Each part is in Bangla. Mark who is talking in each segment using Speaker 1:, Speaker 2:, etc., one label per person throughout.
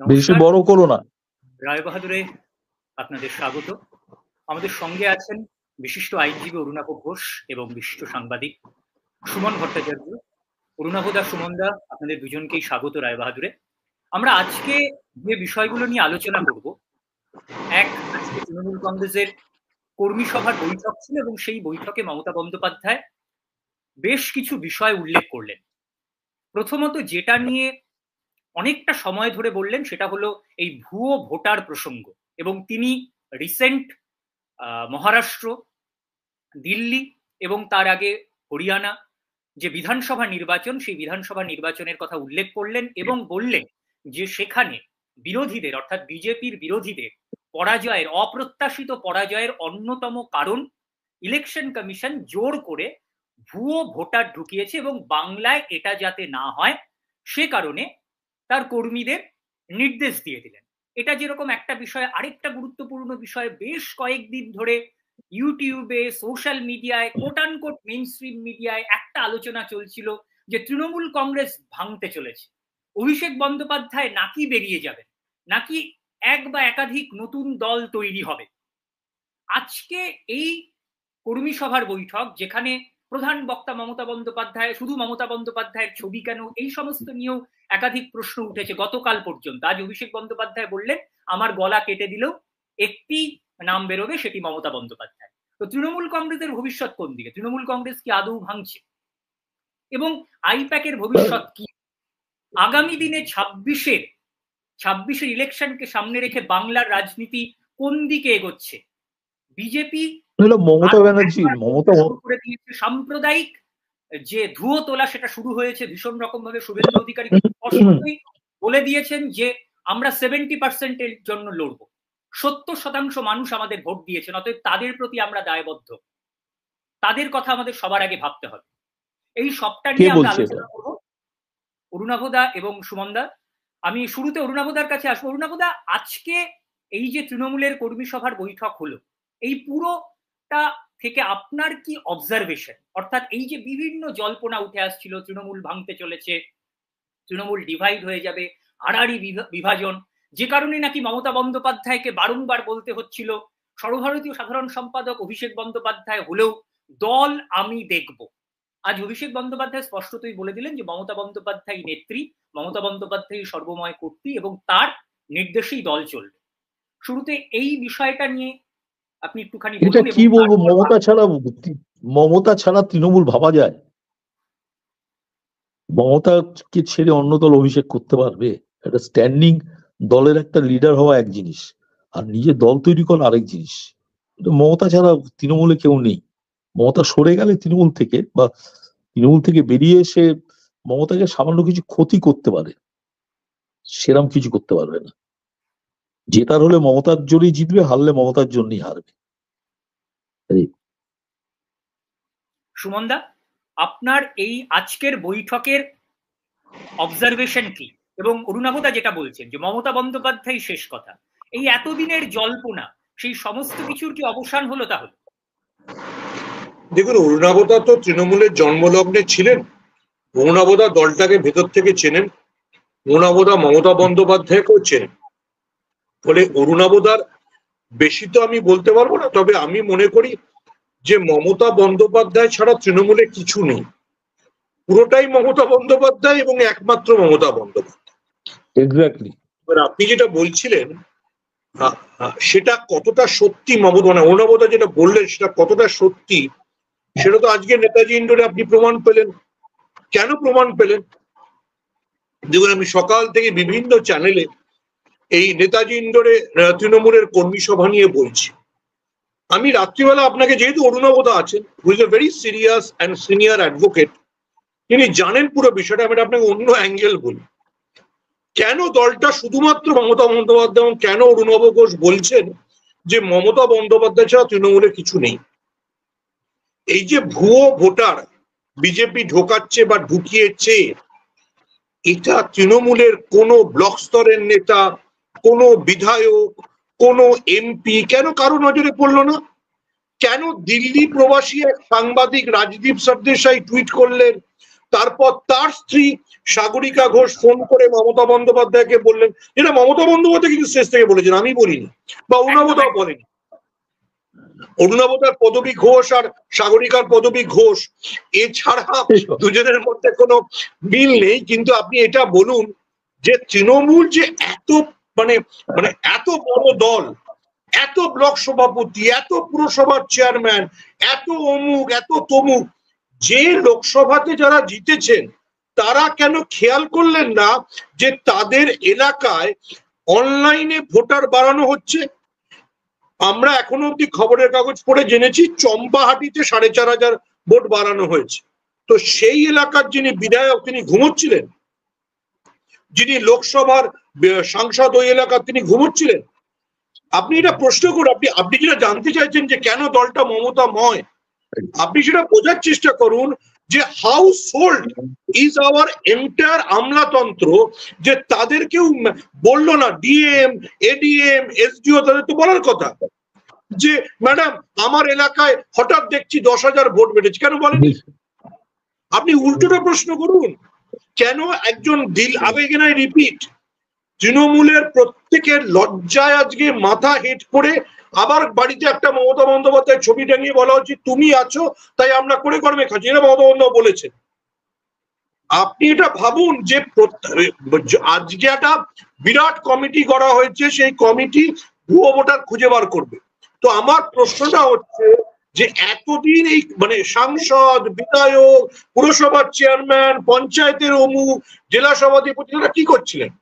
Speaker 1: বেশি
Speaker 2: নমস্কার,
Speaker 1: বড় করো না।
Speaker 2: রায়বাহাদুরে আপনাদের স্বাগত। আমাদের সঙ্গে আছেন বিশিষ্ট আইনজীবী অরুণাভ ঘোষ এবং বিশিষ্ট সাংবাদিক সুমন ভট্টাচার্য। অরুণাভদা, সুমনদা, আপনাদের দুজনকেই স্বাগত রায়বাহাদুরে। আমরা আজকে যে বিষয়গুলো নিয়ে আলোচনা করব, আজকে তৃণমূল কংগ্রেসের কর্মী সভার বৈঠক ছিল এবং সেই বৈঠকে মমতা বন্দ্যোপাধ্যায় বেশ কিছু বিষয় উল্লেখ করলেন। প্রথমত যেটা নিয়ে অনেকটা সময় ধরে বললেন সেটা হলো এই ভুয়ো ভোটার প্রসঙ্গ, এবং তিনি রিসেন্ট মহারাষ্ট্র, দিল্লি এবং তার আগে হরিয়ানা যে বিধানসভা নির্বাচন, সেই বিধানসভা নির্বাচনের কথা উল্লেখ করলেন এবং বললেন যে সেখানে বিরোধীদের অর্থাৎ বিজেপির বিরোধীদের পরাজয়ের, অপ্রত্যাশিত পরাজয়ের অন্যতম কারণ ইলেকশন কমিশন জোর করে ভুয়ো ভোটার ঢুকিয়েছে এবং বাংলায় এটা যাতে না হয় সে কারণে তার কর্মীদের নির্দেশ দিয়ে দিলেন। এটা যেরকম একটা বিষয়, আরেকটা গুরুত্বপূর্ণ বিষয় বেশ কয়েকদিন ধরে ইউটিউবে, সোশ্যাল মিডিয়ায়, কোট আনকোট মেইনস্ট্রিম মিডিয়ায় একটা আলোচনা চলছিল যে তৃণমূল কংগ্রেস ভাঙতে চলেছে, অভিষেক বন্দ্যোপাধ্যায় নাকি বেরিয়ে যাবে, নাকি এক বা একাধিক নতুন দল তৈরি হবে। আজকে এই কর্মী সভার বৈঠক, যেখানে প্রধান বক্তা মমতা বন্দ্যোপাধ্যায়, শুধু মমতা বন্দ্যোপাধ্যায়ের ছবি কেন, এই সমস্ত নিয়েও একাধিক প্রশ্ন উঠেছে গতকাল পর্যন্ত। আজ অভিষেক বন্দ্যোপাধ্যায় বললেন আমার গলা কেটে দিলেও একটি নাম বেরোবে, সেটি মমতা বন্দ্যোপাধ্যায়। তো তৃণমূল কংগ্রেসের ভবিষ্যৎ কোন দিকে? তৃণমূল কংগ্রেস কি আদৌ ভাঙছে? এবং আইপ্যাকের ভবিষ্যৎ কি? আগামী দিনে 26-এর ইলেকশনকে সামনে রেখে বাংলার রাজনীতি কোন দিকে এগোচ্ছে? বিজেপি
Speaker 1: মমতা ব্যানার্জি
Speaker 2: করে দিয়েছে সাম্প্রদায়িক যে ধুয়ো তোলা, সেটা শুরু হয়েছে ভীষণ রকম ভাবে। শুভেন্দু অধিকারী স্পষ্টতই বলে দিয়েছেন যে আমরা 70% এর জন্য লড়বো, 70% মানুষ আমাদের ভোট দিয়েছেন, অতএব তাদের প্রতি আমরা দায়বদ্ধ, তাদের কথা আমাদের সবার আগে ভাবতে হবে। এই সবটা নিয়ে আমরা আলোচনা করবো অরুণাভদা এবং সুমনদা। আমি শুরুতে অরুণাভদার কাছে আসবো। অরুণাভদা, আজকে এই যে তৃণমূলের কর্মী সভার বৈঠক হলো, এই পুরোটা থেকে আপনার কি অবজারভেশন? অর্থাৎ এই যে বিভিন্ন জল্পনা উঠে আসছিল, তৃণমূল ভাঙতে চলেছে, তৃণমূল ডিভাইড হয়ে যাবে, আড়াআড়ি বিভাজন, যে কারণে নাকি মমতা বন্দ্যোপাধ্যায়কে বারংবার বলতে হচ্ছিল, সর্বভারতীয় সাধারণ সম্পাদক অভিষেক বন্দ্যোপাধ্যায় হলেও দল আমি দেখব। আজ অভিষেক বন্দ্যোপাধ্যায় স্পষ্টতই বলে দিলেন যে মমতা বন্দ্যোপাধ্যায় নেত্রী, মমতা বন্দ্যোপাধ্যায় সর্বময় কর্ত্রী এবং তার নির্দেশেই দল চলবে। শুরুতে এই বিষয়টা নিয়ে আপনি একটুখানি
Speaker 1: এটা কি বলবো, মমতা ছাড়া তৃণমূল ভাবা যায়? মমতাকে ছেড়ে অন্য দল অভিষেক করতে পারবে? একটা স্ট্যান্ডিং দলের একটা লিডার হওয়া এক জিনিস, আর নিজে দল তৈরি করা আরেক জিনিস। মমতা ছাড়া তৃণমূলে কেউ নেই। মমতা সরে গেলে তৃণমূল থেকে, বা তৃণমূল থেকে বেরিয়ে এসে মমতাকে সামান্য কিছু ক্ষতি করতে পারে, সেরম কিছু করতে পারবে না। জেতার হলে মমতার জন্যই জিতবে, হারলে মমতার জন্যই হারবে।
Speaker 2: সুমনদা, আপনার এই আজকের বৈঠকের অবজারভেশন কি? এবং অরুণাভদা যেটা বলছেন যে মমতা বন্দ্যোপাধ্যায় শেষ কথা, এই এতদিনের জল্পনা, সেই সমস্ত কিছুর কি অবসান হলো তাহলে?
Speaker 3: দেখুন, অরুণাভদা তো তৃণমূলের জন্মলগ্নে ছিলেন, অরুণাভদা দলটাকে ভেতর থেকে চেনেন, অরুণাভদা মমতা বন্দ্যোপাধ্যায়কেও চেনেন। ফলে অরুণাভদার বেশি তো আমি বলতে পারবো না, তবে আমি মনে করি যে মমতা বন্দ্যোপাধ্যায় ছাড়া তৃণমূলে কিছু নেই, পুরোটাই মমতা বন্দ্যোপাধ্যায় এবং একমাত্র মমতা বন্দ্যোপাধ্যায়।
Speaker 1: এক্স্যাক্টলি।
Speaker 3: এবার আপনি যেটা বলছিলেন সেটা কতটা সত্যি, অরুণাভদা যেটা বললেন সেটা কতটা সত্যি, সেটা তো আজকে নেতাজি ইন্ডোরে আপনি প্রমাণ পেলেন। কেন প্রমাণ পেলেন? দেখুন, আমি সকাল থেকে বিভিন্ন চ্যানেলে এই নেতাজি ইন্ডোরে তৃণমূলের কর্মী সভা নিয়ে বলছি। আমি রাত্রিবেলা আপনাকে, যেহেতু অরুণাভদা আছেন, who is a very serious and senior advocate, তিনি জানেন পুরো বিষয়টা, আমি আপনাকে অন্য অ্যাঙ্গেল বলি। কেন দলটা শুধুমাত্র মমতা বন্দ্যোপাধ্যায়, এবং কেন অরুণাভ ঘোষ বলছেন যে মমতা বন্দ্যোপাধ্যায় ছাড়া তৃণমূলে কিছু নেই? এই যে ভুয়ো ভোটার বিজেপি ঢোকাচ্ছে বা ঢুকিয়েছে, এটা তৃণমূলের কোনো ব্লক স্তরের নেতা, কোনো বিধায়ক, কোনো এমপি কেন কারো নজরে পড়লো না? কেন দিল্লি প্রবাসী এক সাংবাদিক রাজদীপ সরদেশাই টুইট করলেন তারপর তার স্ত্রী সাগরিকা ঘোষ ফোন করে মমতা বন্দ্যোপাধ্যায়কে বললেন, এটা মমতা বন্দ্যোপাধ্যায় কিন্তু শেষ থেকে বলেছেন, আমি বলিনি, বা অরুণাবদাও বলেনি। অরুণাবতার পদবী ঘোষ আর সাগরিকার পদবী ঘোষ, এছাড়া দুজনের মধ্যে কোনো মিল নেই। কিন্তু আপনি এটা বলুন যে তৃণমূল যে এত মানে মানে এত বড় দল, এত ব্লক সভাপতি, এত পুরসভার চেয়ারম্যান, এত অমুক এত তমুক, যে লোকসভাতে যারা জিতেছেন তারা কেন খেয়াল করলেন না যে তাদের এলাকায় অনলাইনে ভোটার বাড়ানো হচ্ছে? আমরা এখনো অব্দি খবরের কাগজ পড়ে জেনেছি চম্পাহাটিতে ৪,৫০০ ভোট বাড়ানো হয়েছে। তো সেই এলাকার যিনি বিধায়ক তিনি ঘুমোচ্ছিলেন, যিনি লোকসভার সাংসদ ওই এলাকার তিনি ঘুমোচ্ছিলেন। আপনি এটা প্রশ্ন করুন, আপনি যেটা জানতে চাইছেন যে কেন দলটা মমতাময়, আপনি সেটা বোঝার চেষ্টা করুন যে household is our entire আমলাতন্ত্র, যে তাদের কেউ বললো না, ডিএম এডিএম এসডিও তাদের তো বলার কথা যে ম্যাডাম আমার এলাকায় হঠাৎ দেখছি 10,000 ভোট বেড়েছে, কেন বলেনি? আপনি উল্টোটা প্রশ্ন করুন, কেন একজন আবেগেনায় রিপিট তৃণমূলের প্রত্যেকের লজ্জায় আজকে মাথা হেট করে আবার বাড়িতে একটা মমতা বন্দ্যোপাধ্যায় ছবি টাঙিয়ে বলা হচ্ছে তুমি আছো তাই আমরা করে কর্মে খাচ্ছি, এটা মমতা বন্দ্যোপাধ্যায় বলেছেন। আপনি এটা ভাবুন যে আজকে একটা বিরাট কমিটি করা হয়েছে, সেই কমিটি ভুয়ো ভোটার খুঁজে বার করবে। তো আমার প্রশ্নটা হচ্ছে যে এতদিন এই মানে সাংসদ, বিধায়ক, পুরসভার চেয়ারম্যান, পঞ্চায়েতের অমুক, জেলা সভাধিপতি তারা কি করছিলেন?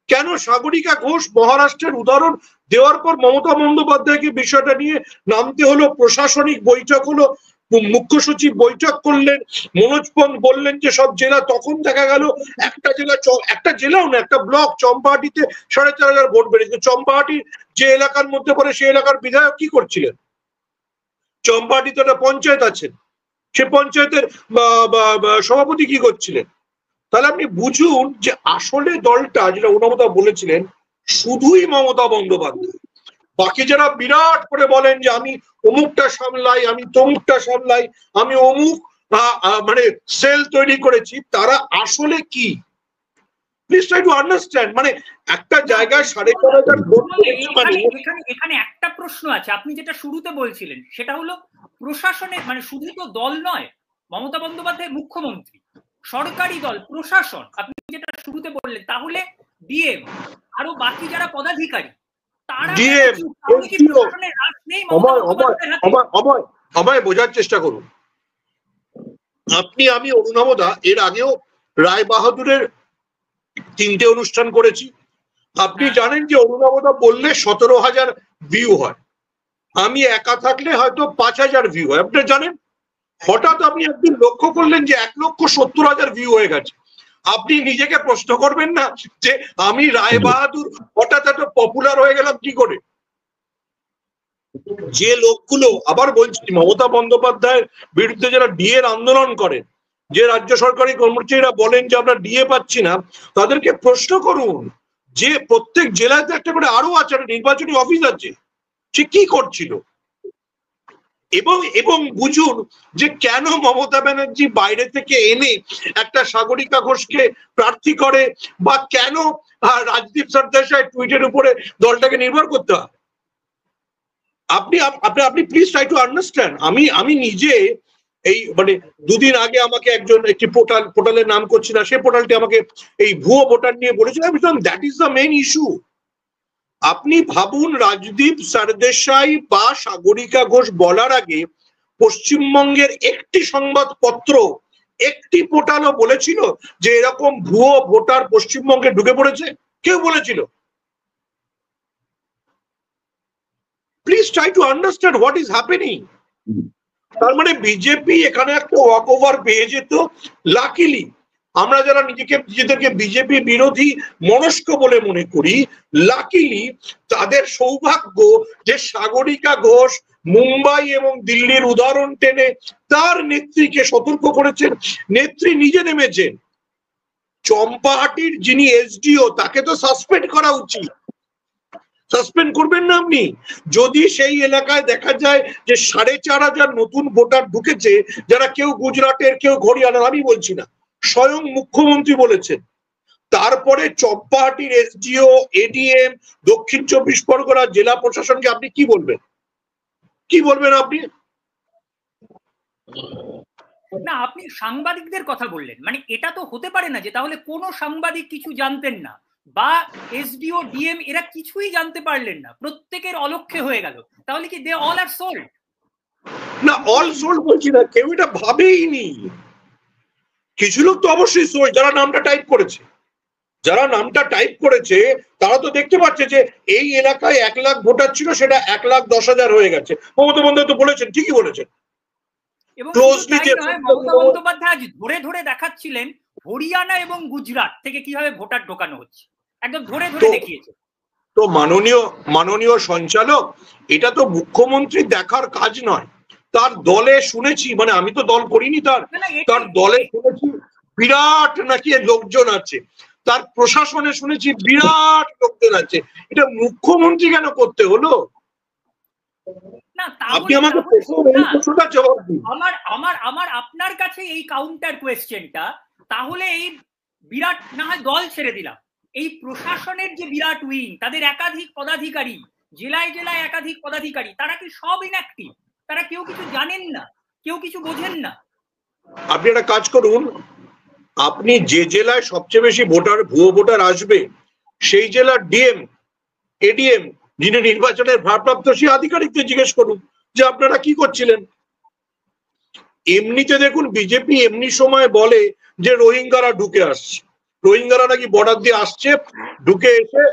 Speaker 3: কেন সাগরিকা ঘোষ মহারাষ্ট্রের উদাহরণ দেওয়ার পর মমতা বন্দ্যোপাধ্যায়কে বিষয়টা নিয়ে নামতে হলো, প্রশাসনিক বৈঠক হলো, মুখ্য সচিব বৈঠক করলেন, মনোজ পন্ত বললেন যে সব জেলা, তখন দেখা গেল একটা জেলাও না, একটা ব্লক চম্পাহাটিতে ৪,৫০০ ভোট বেড়েছে। চম্পাহাটির যে এলাকার মধ্যে পড়ে সেই এলাকার বিধায়ক কি করছিলেন? চম্পাহাটিতে একটা পঞ্চায়েত আছেন, সে পঞ্চায়েতের সভাপতি কি করছিলেন? তাহলে আপনি বুঝুন যে আসলে দলটা যেটা মমতা বলেছিলেন শুধুই মমতা বন্দ্যোপাধ্যায়, বাকি যারা বিরাট করে বলেন যে আমি অমুকটা সামলাই, আমি তমুকটা সামলাই, আমি অমুক মানে সেল তৈরি করেছি, তারা আসলে কি? Please try to understand. মানে একটা জায়গায় ৪,৫০০ ভোট,
Speaker 2: এখানে একটা প্রশ্ন আছে, আপনি যেটা শুরুতে বলছিলেন সেটা হলো প্রশাসনের, মানে শুধু তো দল নয়, মমতা বন্দ্যোপাধ্যায় মুখ্যমন্ত্রী, সরকারি দল, প্রশাসন, আপনি যেটা শুরুতে বললেন, তাহলে ডিএম আরো বাকি যারা পদাধিকারী তারা
Speaker 3: আমায় বোঝার চেষ্টা করুন। আমি অরুণাবদা এর আগেও রায় বাহাদুরের 3টে অনুষ্ঠান করেছি। আপনি জানেন যে অরুণাবদা বললে 17,000 ভিউ হয়, আমি একা থাকলে হয়তো 5,000 ভিউ হয়। আপনি জানেন, হঠাৎ আপনি একদিন লক্ষ্য করলেন যে 1,70,000 ভিউ হয়ে গেছে। আপনি নিজেকে প্রশ্ন করবেন না যে আমি রায় বাহাদুর হঠাৎ এত পপুলার হয়ে গেলাম কি করে? যে লোকগুলো, আবার বলছি, মমতা বন্দ্যোপাধ্যায়ের বিরুদ্ধে যারা ডিএ আন্দোলন করেন, যে রাজ্য সরকারি কর্মচারীরা বলেন যে আমরা ডিএ পাচ্ছি না, তাদেরকে প্রশ্ন করুন যে প্রত্যেক জেলায় তো একটা করে আরো আছে, নির্বাচনী অফিস আছে, সে কি করছিল? এবং বুঝুন যে কেন মমতা ব্যানার্জি বাইরে থেকে এনে একটা সাগরিকা ঘোষকে প্রার্থী করে, বা কেন রাজদীপ সরদেশাই টুইটের উপরে দলটাকে নির্ভর করতে হয়। আপনি প্লিজ ট্রাই টু আন্ডারস্ট্যান্ড। আমি নিজে এই মানে দুদিন আগে আমাকে একটি পোর্টালের নাম করছি না, সে পোর্টালটি আমাকে এই ভুয়ো ভোটার নিয়ে বলেছিল। That is the main issue. আপনি ভাবুন, রাজদীপ সরদেশাই বা সাগরিকা ঘোষ বলার আগে পশ্চিমবঙ্গের একটি সংবাদপত্র, একটি পোর্টালও বলেছিল যে এরকম ভুয়ো ভোটার পশ্চিমবঙ্গে ঢুকে পড়েছে? কেউ বলেছিল? Please try to understand what is happening. তার মানে বিজেপি এখানে একটা ওয়াক ওভার পেয়ে যেত। লাকিলি আমরা যারা নিজেদেরকে বিজেপি বিরোধী মনস্ক বলে মনে করি, লাকিলি তাদের সৌভাগ্য যে সাগরিকা ঘোষ মুম্বাই এবং দিল্লির উদাহরণ টেনে তার নেত্রীকে সতর্ক করেছেন, নেত্রী নিজে নেমেছেন। চম্পাহাটির যিনি এসডিও তাকে তো সাসপেন্ড করা উচিত। সাসপেন্ড করবেন না আপনি? যদি সেই এলাকায় দেখা যায় যে 4,500 নতুন ভোটার ঢুকেছে, যারা কেউ গুজরাটের, কেউ হরিয়ানার, আমি বলছি না, স্বয়ং মুখ্যমন্ত্রী বলেছেন, তারপরে চম্পাহাটির এসডিও, এডিএম, দক্ষিণ 24 পরগনা জেলা প্রশাসনকে আপনি কি বলবেন? কি বলবেন আপনি?
Speaker 2: না, আপনি সাংবাদিকদের কথা বললেন, মানে এটা তো হতে পারে না যে তাহলে কোনো সাংবাদিক কিছু জানতেন না, বা এসডিও, ডিএম এরা কিছুই জানতে পারলেন না, প্রত্যেকের অলক্ষ্যে হয়ে গেল, তাহলে কি দে অল আর সোল্ড?
Speaker 3: না, অল সোল্ড বলছি না, কেউ এটা ভাবেইনি। কিছু লোক তো অবশ্যই সোল্ড, যারা নামটা টাইপ করেছে, যারা নামটা টাইপ করেছে তারা তো দেখতে পাচ্ছে যে এই এলাকায় 1 লাখ ভোটার ছিল, সেটা 1,10,000 হয়ে গেছে। মমতা বন্দ্যোপাধ্যায় তো বলেছেন, ঠিকই বলেছেন।
Speaker 2: এবং মমতা বন্দ্যোপাধ্যায় আজ ধরে ধরে দেখাচ্ছিলেন হরিয়ানা এবং গুজরাট থেকে কিভাবে ভোটার ঢোকানো হচ্ছে, একদম ধরে ধরে দেখিয়েছে।
Speaker 3: তো মাননীয় সঞ্চালক, এটা তো মুখ্যমন্ত্রী দেখার কাজ নয়। তার দলে শুনেছি, মানে আমি তো দল করিনি, তার দলে শুনেছি বিরাট নাকি লোকজন আছে, তার প্রশাসনে শুনেছি বিরাট লোকজন আছে। এটা মুখ্যমন্ত্রী কেন করতে হলো? আপনি আমাকে প্রশ্নটা জবাব দিন।
Speaker 2: আমার আপনার কাছে এই কাউন্টার কোয়েশ্চেনটা, তাহলে এই বিরাট, না হয় দল ছেড়ে দিলাম, এই প্রশাসনের যে বিরাট উইং, তাদের একাধিক পদাধিকারী, জেলায় জেলায় একাধিক পদাধিকারী, তারা কি সব ইনঅ্যাক্টিভ? তারা কেউ কিছু জানেন না, কেউ কিছু বোঝেন না?
Speaker 3: আপনি একটা কাজ করুন, আপনি যে জেলায় সবচেয়ে বেশি ভুয়ো ভোটার আসবে, সেই জেলার ডিএম, এডিএম, যিনি নির্বাচনের ভারপ্রাপ্ত সেই আধিকারিকদের জিজ্ঞেস করুন যে আপনারা কি করছিলেন। এমনিতে দেখুন, বিজেপি এমনি সময় বলে যে রোহিঙ্গারা ঢুকে আসছে, রোহিঙ্গারা নাকি বর্ডার দিয়ে আসছে, ঢুকে এসে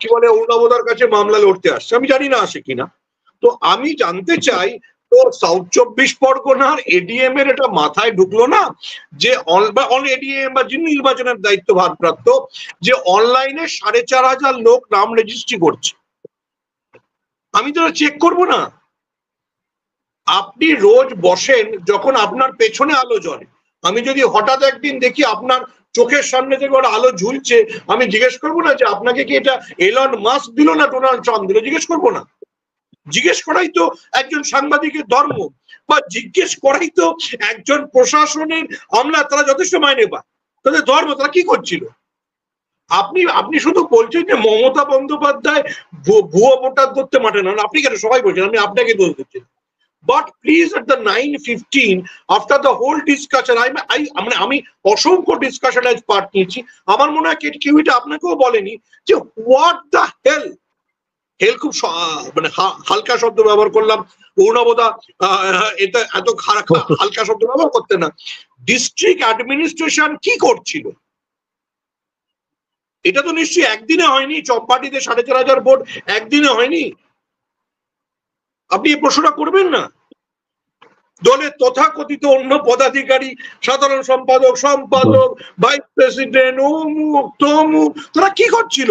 Speaker 3: কি বলে অরুণাবদার কাছে মামলা লড়তে আসছে। আমি জানি না আসে কিনা। তো আমি জানতে চাই, তো সাউথ 24 পরগনার এডিএম এর এটা মাথায় ঢুকলো না যে এডিএম বা যিনি নির্বাচনের দায়িত্ব ভারপ্রাপ্ত, যে অনলাইনে 4,500 লোক নাম রেজিস্ট্রি করছে, আমি তো চেক করবো না? আপনি রোজ বসেন, যখন আপনার পেছনে আলো জ্বলে, আমি যদি হঠাৎ একদিন দেখি আপনার চোখের সামনে থেকে ওরা আলো ঝুলছে, আমি জিজ্ঞেস করবো না যে আপনাকে কি এটা এলন মাস্ক দিল না ডোনাল্ড ট্রাম্প দিল? জিজ্ঞেস করবো না? জিজ্ঞেস করাই তো একজন সাংবাদিকের ধর্ম, বা জিজ্ঞেস করাই তো একজন প্রশাসনের আমলা, তারা যথেষ্ট মাইনে পায়, তাদের ধর্ম, তারা কি করছিল? আপনি শুধু বলছেন যে মমতা বন্দ্যোপাধ্যায় ভুয়ো ভোটার ধরতে মাঠে না, আপনি কেন, সবাই বলছেন, আমি আপনাকে দোষ দিচ্ছি। But please, at the 9:15, after the whole discussion, আমি অসংখ্য ডিসকাশন আজ পার্ট নিয়েছি, আমার মনে হয় কেউ এটা আপনাকেও বলেনি যে হোয়াট দ্য হেল খুব মানে হালকা শব্দ ব্যবহার করলাম, অরুণাবদা এটা এত হালকা শব্দ ব্যবহার করতে না। ডিস্ট্রিক্ট অ্যাডমিনিস্ট্রেশন কি করছিল? এটা তো নিশ্চয়ই একদিনে হয়নি। চম্পাটিতে 4,500 ভোট একদিনে হয়নি। আপনি এই প্রশ্নটা করবেন না? দলের তথাকথিত অন্য পদাধিকারী, সাধারণ সম্পাদক, ভাইস প্রেসিডেন্ট, অমুক তমুক, তারা কি করছিল?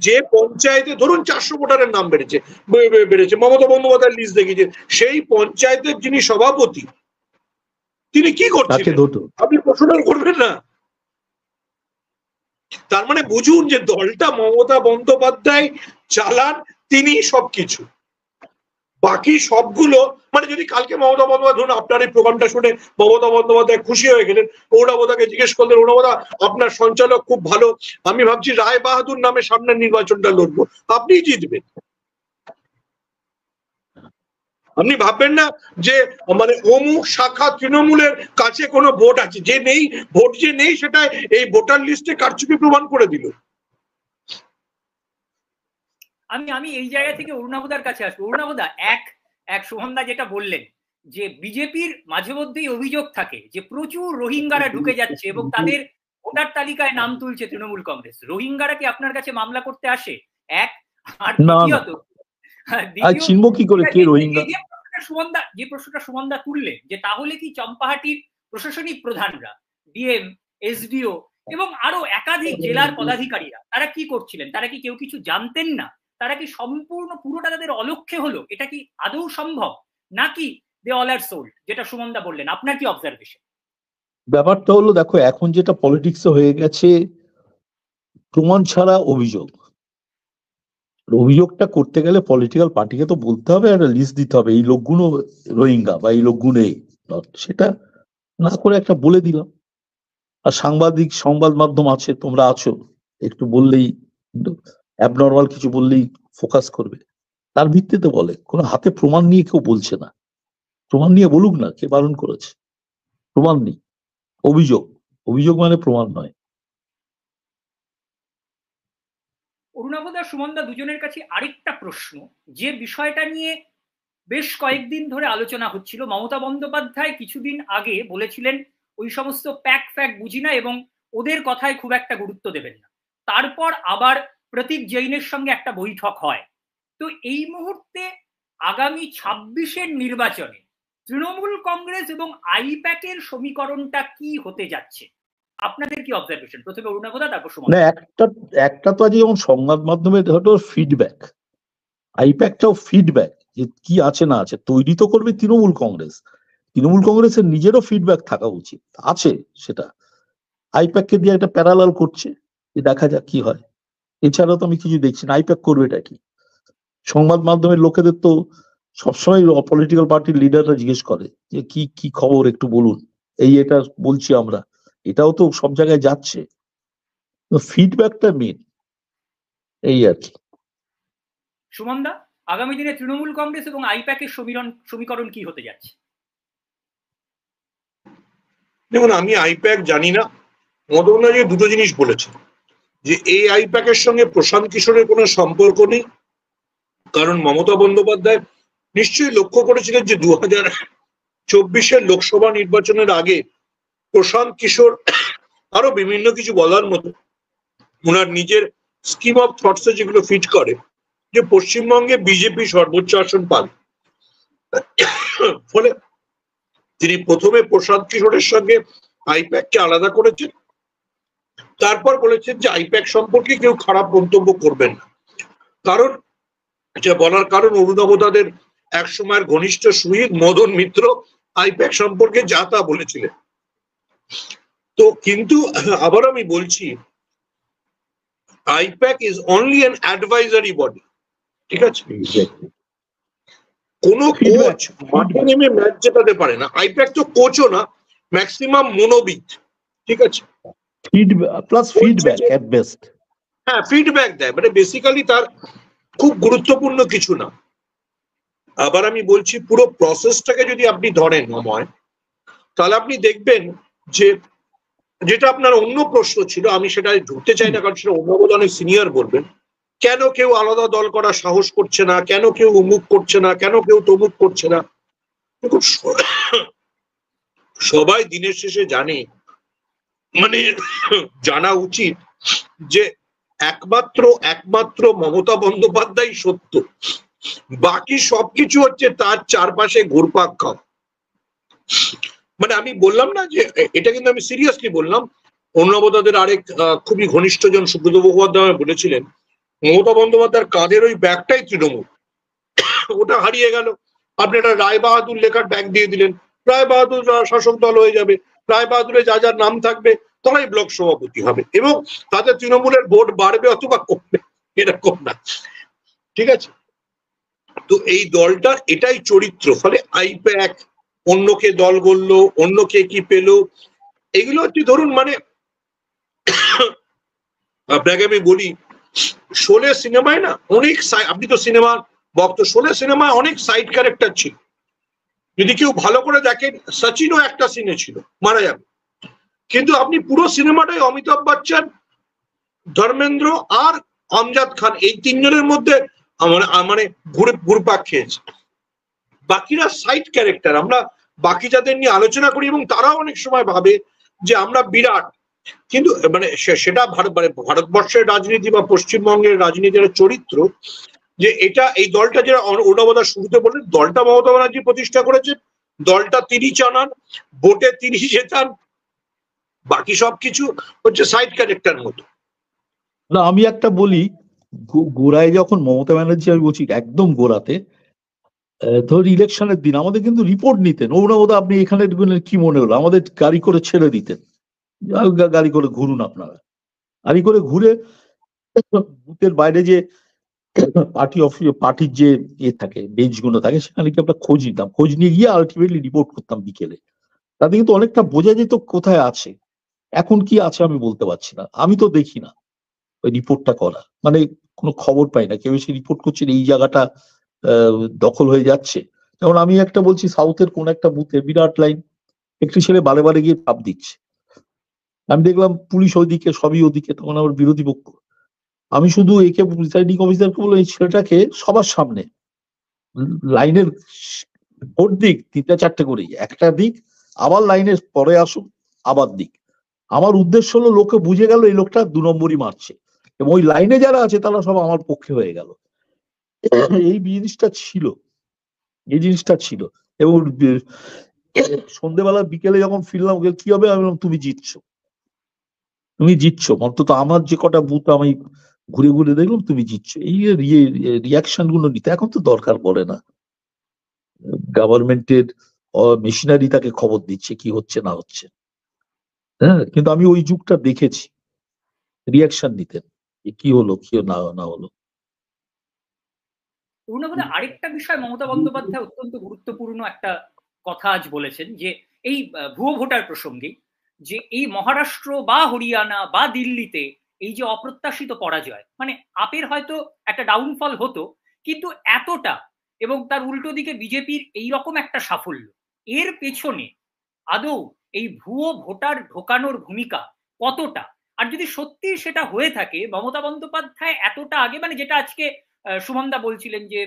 Speaker 3: যে পঞ্চায়েতে ধরুন 400 ভোটারের নাম বেড়েছে, মমতা বন্দ্যোপাধ্যায়ের লিস্ট দেখিয়েছে, সেই পঞ্চায়েতের যিনি সভাপতি, তিনি কি করছিলেন? আপনি প্রশ্নটা করবেন না? তার মানে বুঝুন যে দলটা মমতা বন্দ্যোপাধ্যায় চালান, তিনি সবকিছু, বাকি সবগুলো, মানে যদি কালকে মমতা বন্দ্যোপাধ্যায়, ধরুন আপনার এই প্রোগ্রামটা শুনে মমতা বন্দ্যোপাধ্যায় খুশি হয়ে গেলেন, অরুণাবদাকে জিজ্ঞেস করলেন, অরুণাবদা আপনার সঞ্চালক খুব ভালো, আমি ভাবছি রায় বাহাদুর নামে সামনের নির্বাচনটা লড়বো, আপনিই জিতবেন। আপনি ভাববেন না যে মানে অমুক শাখা তৃণমূলের কাছে কোনো ভোট আছে, যে নেই, ভোট যে নেই সেটা এই ভোটার লিস্টে কারচুপি প্রমাণ করে দিল।
Speaker 2: আমি এই জায়গা থেকে অরুণাবদার কাছে আসবো। অরুণাবদা, এক সোহমদা যেটা বললেন যে বিজেপির মাঝে মধ্যেই অভিযোগ থাকে যে প্রচুর রোহিঙ্গারা ঢুকে যাচ্ছে এবং তাদের ভোটার তালিকায় নাম তুলছে তৃণমূল কংগ্রেস। রোহিঙ্গারা কি আপনার কাছে মামলা করতে আসে? এক, আর দ্বিতীয়ত
Speaker 1: চিনবো কি করে কে রোহিঙ্গা?
Speaker 2: যে প্রশ্নটা সুমনদা তুললেন যে তাহলে কি চম্পাহাটির প্রশাসনিক প্রধানরা, ডিএম, এসডিও এবং আরো একাধিক জেলার পদাধিকারীরা, তারা কি করছিলেন? তারা কি কেউ কিছু জানতেন না? তারা কি সম্পূর্ণ পুরোটা তাদের অলক্ষ্যে হলো? এটা কি আদৌ সম্ভব, নাকি দে অল আর সোল্ড, যেটা সুমনদা বললেন? আপনার কি অবজারভেশন?
Speaker 1: ব্যাপারটা হলো, দেখো এখন যেটা পলিটিক্স হয়ে গেছে, প্রমাণ ছাড়া অভিযোগ, অভিযোগটা করতে গেলে পলিটিক্যাল পার্টিকে তো বলতে হবে, একটা লিস্ট দিতে হবে, এই লোকগুলো রোহিঙ্গা বা এই লোকগুলো এই, সেটা না করে একটা বলে দিলাম। আর সংবাদ মাধ্যম আছে, তোমরা আছো, একটু বললেই, অ্যাবনর্মাল কিছু বললেই ফোকাস করবে, তার ভিত্তিতে বলে। কোনো হাতে প্রমাণ নিয়ে কেউ বলছে না, প্রমাণ নিয়ে বলুক না, কে বারণ করেছে? প্রমাণ নেই, অভিযোগ, অভিযোগ মানে প্রমাণ নয়।
Speaker 2: অরুণাভদা, সুমনদা দুজনের কাছে আরেকটা প্রশ্ন, যে বিষয়টা নিয়ে বেশ কয়েকদিন ধরে আলোচনা হচ্ছিল। মমতা বন্দ্যোপাধ্যায় কিছুদিন আগে বলেছিলেন ওই সমস্ত প্যাক ফ্যাক বুঝি না এবং ওদের কথায় খুব একটা গুরুত্ব দেবেন না। তারপর আবার প্রতীক জৈনের সঙ্গে একটা বৈঠক হয়। তো এই মুহূর্তে আগামী 26-এর নির্বাচনে তৃণমূল কংগ্রেস এবং আইপ্যাকের সমীকরণটা কি হতে যাচ্ছে? আপনাদের কি অবজারভেশন? প্রথমে অরুণাভদা, তারপর সুমন।
Speaker 1: না, একটা তো আজ যেমন সংবাদ মাধ্যমে হয়তো ফিডব্যাক, আইপ্যাকটাও ফিডব্যাক, যে কি আছে না আছে তৈরি তো করবে তৃণমূল কংগ্রেস। তৃণমূল কংগ্রেসের নিজেরও ফিডব্যাক থাকা উচিত, আছে সেটা। আইপ্যাককে দিয়ে একটা প্যারালাল করছে, দেখা যাক কি হয়। এছাড়া তো আমি কিছু দেখছি না। আইপ্যাক করবে এটা কি? সংবাদ মাধ্যমের লোকেদের তো সবসময় পলিটিক্যাল পার্টির লিডাররা জিজ্ঞেস করে যে কি কি খবর একটু বলুন, এটা বলছি আমরা, এটাও তো সব জায়গায় যাচ্ছে। ফিডব্যাকটা মেন, এই আর কি।
Speaker 2: সুমনদা, আগামী দিনে তৃণমূল কংগ্রেস এবং আইপ্যাকের সমীকরণ কি হতে যাচ্ছে?
Speaker 3: দেখুন, আমি আইপ্যাক জানি না। মমতা যে দুটো জিনিস বলেছে, যে এই আইপ্যাকের সঙ্গে প্রশান্ত কিশোরের কোনো সম্পর্ক নেই, কারণ মমতা বন্দ্যোপাধ্যায় নিশ্চয়ই লক্ষ্য করেছিলেন যে 2024-এর লোকসভা নির্বাচনের আগে প্রশান্ত কিশোর আরো বিভিন্ন কিছু বলার মতো ওনার নিজের স্কিম অফ থটসে যেগুলো ফিট করে, যে পশ্চিমবঙ্গে বিজেপি সর্বোচ্চ আসন পাবে। ফলে তিনি প্রথমে প্রশান্ত কিশোরের সঙ্গে আইপ্যাককে আলাদা করেছেন, তারপর বলেছেন যে আইপ্যাক সম্পর্কে কেউ খারাপ মন্তব্য করবেন না। কারণ এটা বলার কারণ, অরুণাভদাদের এক সময়ের ঘনিষ্ঠ শহীদ মদন মিত্র আইপ্যাক সম্পর্কে যা তা বলেছিলেন। তো কিন্তু আবার আমি বলছি, I-PAC is only an advisory body, ঠিক আছে? কোন কোচ মাঠে নেমে ম্যাচ জেতাতে পারে না। আইপ্যাক তো কোচও না, ম্যাক্সিমাম মনোবিদ, ঠিক আছে?
Speaker 1: প্লাস ফিডব্যাক এট বেস্ট।
Speaker 3: হ্যাঁ, ফিডব্যাক দেয়, মানে বেসিক্যালি তার খুব গুরুত্বপূর্ণ কিছু না। আবার আমি বলছি, পুরো প্রসেসটাকে যদি আপনি ধরেন নময়, তাহলে আপনি দেখবেন যে যেটা আপনার অন্য প্রশ্ন ছিল, আমি সেটা ঢুকতে চাই না, কারণ সেটা অন্য অনেক সিনিয়র বলবেন, কেন কেউ আলাদা দল করার সাহস করছে না, কেন কেউ অমুক করছে না, কেন কেউ তমুক করছে না। দেখুন, সবাই দিনের শেষে জানে, মানে জানা উচিত যে একমাত্র মমতা বন্দ্যোপাধ্যায় সত্য, বাকি সবকিছু হচ্ছে তার চারপাশে ঘুরপাক খাওয়া। মানে আমি বললাম না যে এটা, কিন্তু আমি সিরিয়াসলি বললাম। অরুণাভদাদের আরেক খুবই ঘনিষ্ঠজন সুব্রত মুখোপাধ্যায় বলেছিলেন, মমতা বন্দ্যোপাধ্যায়ের কাঁধের ওই ব্যাগটাই তৃণমূল, ওটা হারিয়ে গেল। আপনি একটা রায় বাহাদুর লেখার ব্যাগ দিয়ে দিলেন, রায় বাহাদুর শাসক দল হয়ে যাবে, রায় বাহাদুরে যা যার নাম থাকবে তারাই ব্লক সভাপতি হবে এবং তাদের তৃণমূলের ভোট বাড়বে অথবা কমবে, এরকম না, ঠিক আছে? তো এই দলটার এটাই চরিত্র। ফলে আইপ্যাক অন্যকে দল গড়লো, অন্যকে কি পেলো, এগুলো হচ্ছে ধরুন, মানে আপনাকে আমি বলি, শোলে সিনেমায় না অনেক, আপনি তো সিনেমার ভক্ত, শোলে সিনেমায় অনেক সাইড ক্যারেক্টার ছিল। যদি কেউ ভালো করে দেখেন, সচিনও একটা সিনে ছিল, মারা যাবে, কিন্তু আপনি পুরো সিনেমাটাই অমিতাভ বচ্চন, ধর্মেন্দ্র আর আমজাদ খান, এই তিনজনের মধ্যে মানে ঘুরপাক খেয়েছে। বাকিরা সাইড ক্যারেক্টার। আমরা বাকি যাদের নিয়ে আলোচনা করি এবং তারাও অনেক সময় ভাবে যে আমরা বিরাট, কিন্তু মানে সেটা ভারতবর্ষের রাজনীতি বা পশ্চিমবঙ্গের রাজনীতির চরিত্র, যে এটা এই দলটা যেটা অরুণাভদা শুরুতে বললেন, দলটা মমতা ব্যানার্জি প্রতিষ্ঠা করেছেন, দলটা তিনি চালান, ভোটে তিনি জেতান, বাকি সবকিছু হচ্ছে সাইড ক্যারেক্টার মতো।
Speaker 1: না, আমি একটা বলি, গোড়ায় যখন মমতা ব্যানার্জি, আমি বলছি একদম গোড়াতে, ধর ইলেকশনের দিন আমাদের কিন্তু রিপোর্ট নিতেন, অরুণাভদা আপনি এখানে কি মনে হলো, আমাদের গাড়ি করে ছেড়ে দিতেন, গাড়ি করে ঘুরুন আপনারা। আমি করে ঘুরে বুথের বাইরে যে পার্টির যে থাকে বেঞ্চ গুলো থাকে, সেখানে কি আমরা খোঁজ নিতাম, খোঁজ নিয়ে গিয়ে আলটিমেটলি রিপোর্ট করতাম বিকেলে। তাতে কিন্তু অনেকটা বোঝা যেত কোথায় আছে। এখন কি আছে আমি বলতে পারছি না, আমি তো দেখি না ওই রিপোর্টটা করা, মানে কোনো খবর পাই না কেউ এসে রিপোর্ট করছে এই জায়গাটা দখল হয়ে যাচ্ছে। যেমন আমি একটা বলছি, সাউথের কোন একটা বুথে বিরাট লাইন, একটি ছেলে বারে বারে গিয়ে চাপ দিচ্ছে, আমি দেখলাম পুলিশ ওইদিকে, সবই ওদিকে, তখন আমার বিরোধী পক্ষ। আমি শুধু একে প্রিসাইডিং অফিসারকে বললাম এই ছেলেটাকে সবার সামনে লাইনের ভোট দিক 3টা 4টে করে, একটা দিক আবার লাইনের পরে আসুন আবার দিক। আমার উদ্দেশ্য হলো লোকে বুঝে গেল এই লোকটা 2 নম্বরই মারছে, এবং ওই লাইনে যারা আছে তারা সব আমার পক্ষে হয়ে গেল। এই জিনিসটা ছিল। এবং সন্ধ্যেবেলা বিকেলে যখন ফিরলাম, কি হবে, আমি বললাম তুমি জিতছো, অন্তত আমার যে কটা বুথ আমি ঘুরে ঘুরে দেখলাম তুমি জিতছো। এই রিয়াকশন গুলো নিতে এখন তো দরকার পড়ে না, গভর্নমেন্টের মেশিনারি তাকে খবর দিচ্ছে কি হচ্ছে না হচ্ছে। হ্যাঁ, কিন্তু আমি ওই যুগটা দেখেছি, রিয়াকশন নিতেন কি হলো কি না হলো।
Speaker 2: আরেকটা বিষয় মমতা বন্দ্যোপাধ্যায় অত্যন্ত গুরুত্বপূর্ণ একটা কথা আজ বলেছেন, যে এই ভুয়ো ভোটার প্রসঙ্গে, যে এই মহারাষ্ট্র বা হরিয়ানা বা দিল্লিতে এই যে অপ্রত্যাশিত পরাজয়, মানে আপের হয়তো একটা ডাউনফল হতো, কিন্তু এতটা, এবং তার উল্টো দিকে বিজেপির এইরকম একটা সাফল্য, এর পেছনে আদৌ এই ভুয়ো ভোটার ঢোকানোর ভূমিকা কতটা? আর যদি সত্যি সেটা হয়ে থাকে, মমতা বন্দ্যোপাধ্যায় এতটা আগে, মানে যেটা আজকে সুমনদা বলছিলেন যে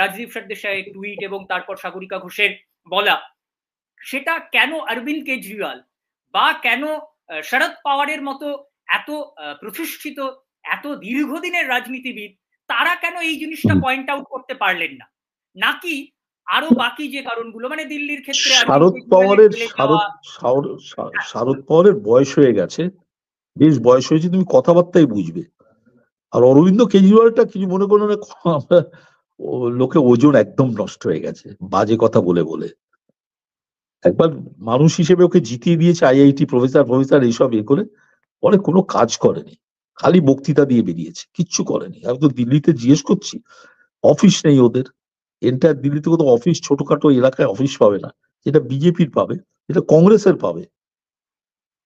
Speaker 2: রাজদীপ সরদেশাইয়ের টুইট এবং তারপর সাগরিকা ঘোষের বলা, সেটা কেন অরবিন্দ কেজরিওয়াল বা কেন শরদ পাওয়ারের মতো এত প্রতিষ্ঠিত, এত দীর্ঘদিনের রাজনীতিবিদ, তারা কেন এই জিনিসটা পয়েন্ট আউট করতে পারলেন না? নাকি আরো বাকি যে কারণগুলো, মানে দিল্লির ক্ষেত্রে
Speaker 1: শারদ পাওয়ারের বয়স হয়ে গেছে, বেশ বয়স হয়েছে, তুমি কথাবার্তাই বুঝবে। আর অরবিন্দ কেজরিওয়ালটা কিছু মনে করো না, লোকে ওজন একদম নষ্ট হয়ে গেছে বাজে কথা বলে বলে। একবার মানুষ হিসেবে ওকে জিতিয়ে দিয়েছে, আইআইটি প্রফেসর এইসব করে, পরে কোনো কাজ করেনি, খালি বক্তৃতা দিয়ে বেরিয়েছে, কিচ্ছু করেনি। আমি তো দিল্লিতে জিজ্ঞেস করছি, অফিস নেই ওদের, এন্টার দিল্লিতে কোথাও অফিস, ছোটখাটো এলাকায় অফিস পাবে না, যেটা বিজেপির পাবে, যেটা কংগ্রেসের পাবে।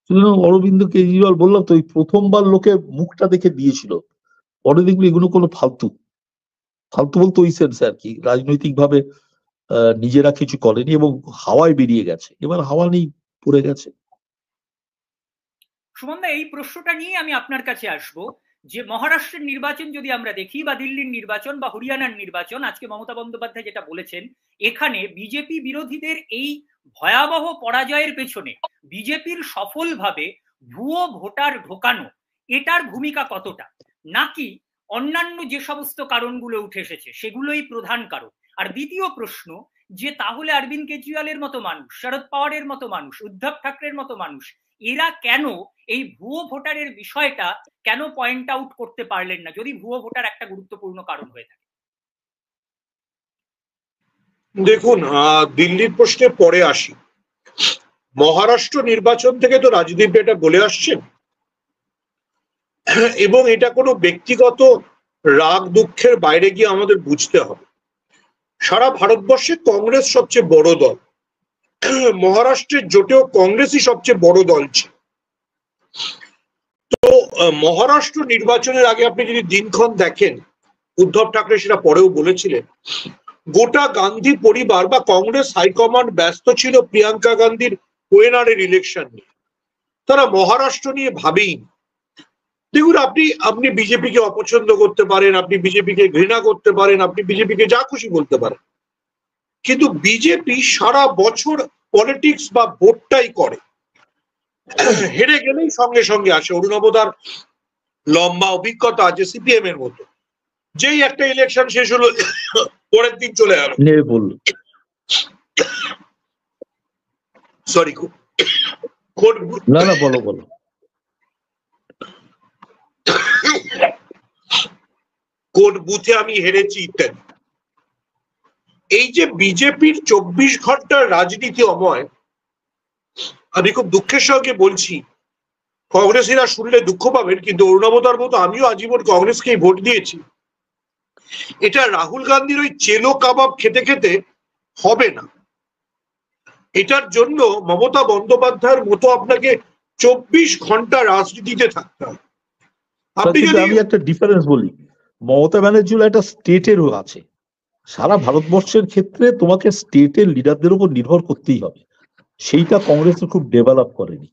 Speaker 1: সুতরাং অরবিন্দ কেজরিওয়াল, বললাম তো, ওই প্রথমবার লোকে মুখটা দেখে দিয়েছিল, পরে দেখবি এগুলো কোনো ফালতু বলতে ওই সেন্সে আর কি, রাজনৈতিক ভাবে নিজেরা কিছু করেনি এবং হাওয়ায় বেরিয়ে গেছে, এবার হাওয়া নেই, পড়ে গেছে।
Speaker 2: সুমনদা, এই প্রশ্নটা নিয়ে আমি আপনার কাছে আসবো, যে মহারাষ্ট্রের নির্বাচন যদি আমরা দেখি, বা দিল্লির নির্বাচন বা হরিয়ানার নির্বাচন, আজকে মমতা বন্দ্যোপাধ্যায় যেটা বলেছেন, এখানে বিজেপি বিরোধীদের এই ভয়াবহ পরাজয়ের পেছনে বিজেপির সফলভাবে ভুয়ো ভোটার ঢোকানো, এটার ভূমিকা কতটা, নাকি অন্যান্য যে সমস্ত কারণগুলো উঠে এসেছে সেগুলোই প্রধান কারণ? আর দ্বিতীয় প্রশ্ন, যে তাহলে অরবিন্দ কেজরিওয়ালের মতো মানুষ, শরদ পাওয়ারের মতো মানুষ, উদ্ধব ঠাকরের মতো মানুষ, এরা কেন এই ভুয়ো ভোটারের বিষয়টা কেন পয়েন্ট আউট করতে পারলেন না, যদি ভুয়ো ভোটার একটা গুরুত্বপূর্ণ কারণ হয়ে থাকে?
Speaker 3: দেখুন, দিল্লির প্রশ্নে পরে আসি। মহারাষ্ট্র নির্বাচন থেকে তো রাজদীপ এটা বলে আসছেন, এবং এটা কোনো ব্যক্তিগত রাগ দুঃখের বাইরে গিয়ে আমাদের বুঝতে হবে, সারা ভারতবর্ষে কংগ্রেস সবচেয়ে বড় দল, মহারাষ্ট্রের জোটেও কংগ্রেসই সবচেয়ে বড় দল ছিল। তো মহারাষ্ট্র নির্বাচনের আগে আপনি যদি দিনক্ষণ দেখেন, উদ্ধব ঠাকরে সেটা পরেও বলেছিলেন, গোটা গান্ধী পরিবার বা কংগ্রেস হাইকমান্ড ব্যস্ত ছিল প্রিয়াঙ্কা গান্ধীর ওয়েনারের ইলেকশন নিয়ে, তারা মহারাষ্ট্র নিয়ে ভাবেই। দেখুন, আপনি বিজেপিকে অপছন্দ করতে পারেন, আপনি বিজেপিকে ঘৃণা করতে পারেন, আপনি বিজেপিকে যা খুশি বলতে পারেন, কিন্তু বিজেপি সারা বছর পলিটিক্স বা ভোটটাই করে, হেরে গেলেই সঙ্গে সঙ্গে আসে। অরুণাবদার লম্বা অভিজ্ঞতা আছে সিপিএম এর মতো, যেই একটা ইলেকশন শেষ হলো পরের দিন চলে গেল। সরি,
Speaker 1: বলো।
Speaker 3: কোন বুথে আমি হেরেছি ইত্যাদি। এই যে বিজেপির 24 ঘন্টার রাজনীতি অময়, আমি খুব দুঃখের সঙ্গে বলছি, কংগ্রেসীরা শুনলে দুঃখ পাবেন, কিন্তু অরুণাবতার মতো আমিও আজীবন কংগ্রেসকেই ভোট দিয়েছি। এটা রাহুল গান্ধীর ওই চেলো কাবাব খেতে খেতে হবে না। এটার জন্য মমতা বন্দ্যোপাধ্যায়ের মতো আপনাকে 24 ঘন্টা রাজনীতিতে থাকতে হবে। আপনি যদি
Speaker 1: আমি একটা ডিফারেন্স বলি, মমতা ব্যানার্জি একটা স্টেটের আছে, সারা ভারতবর্ষের ক্ষেত্রে তোমাকে স্টেটের লিডারদের উপর নির্ভর করতেই হবে, সেইটা কংগ্রেস খুব ডেভেলপ করেনি।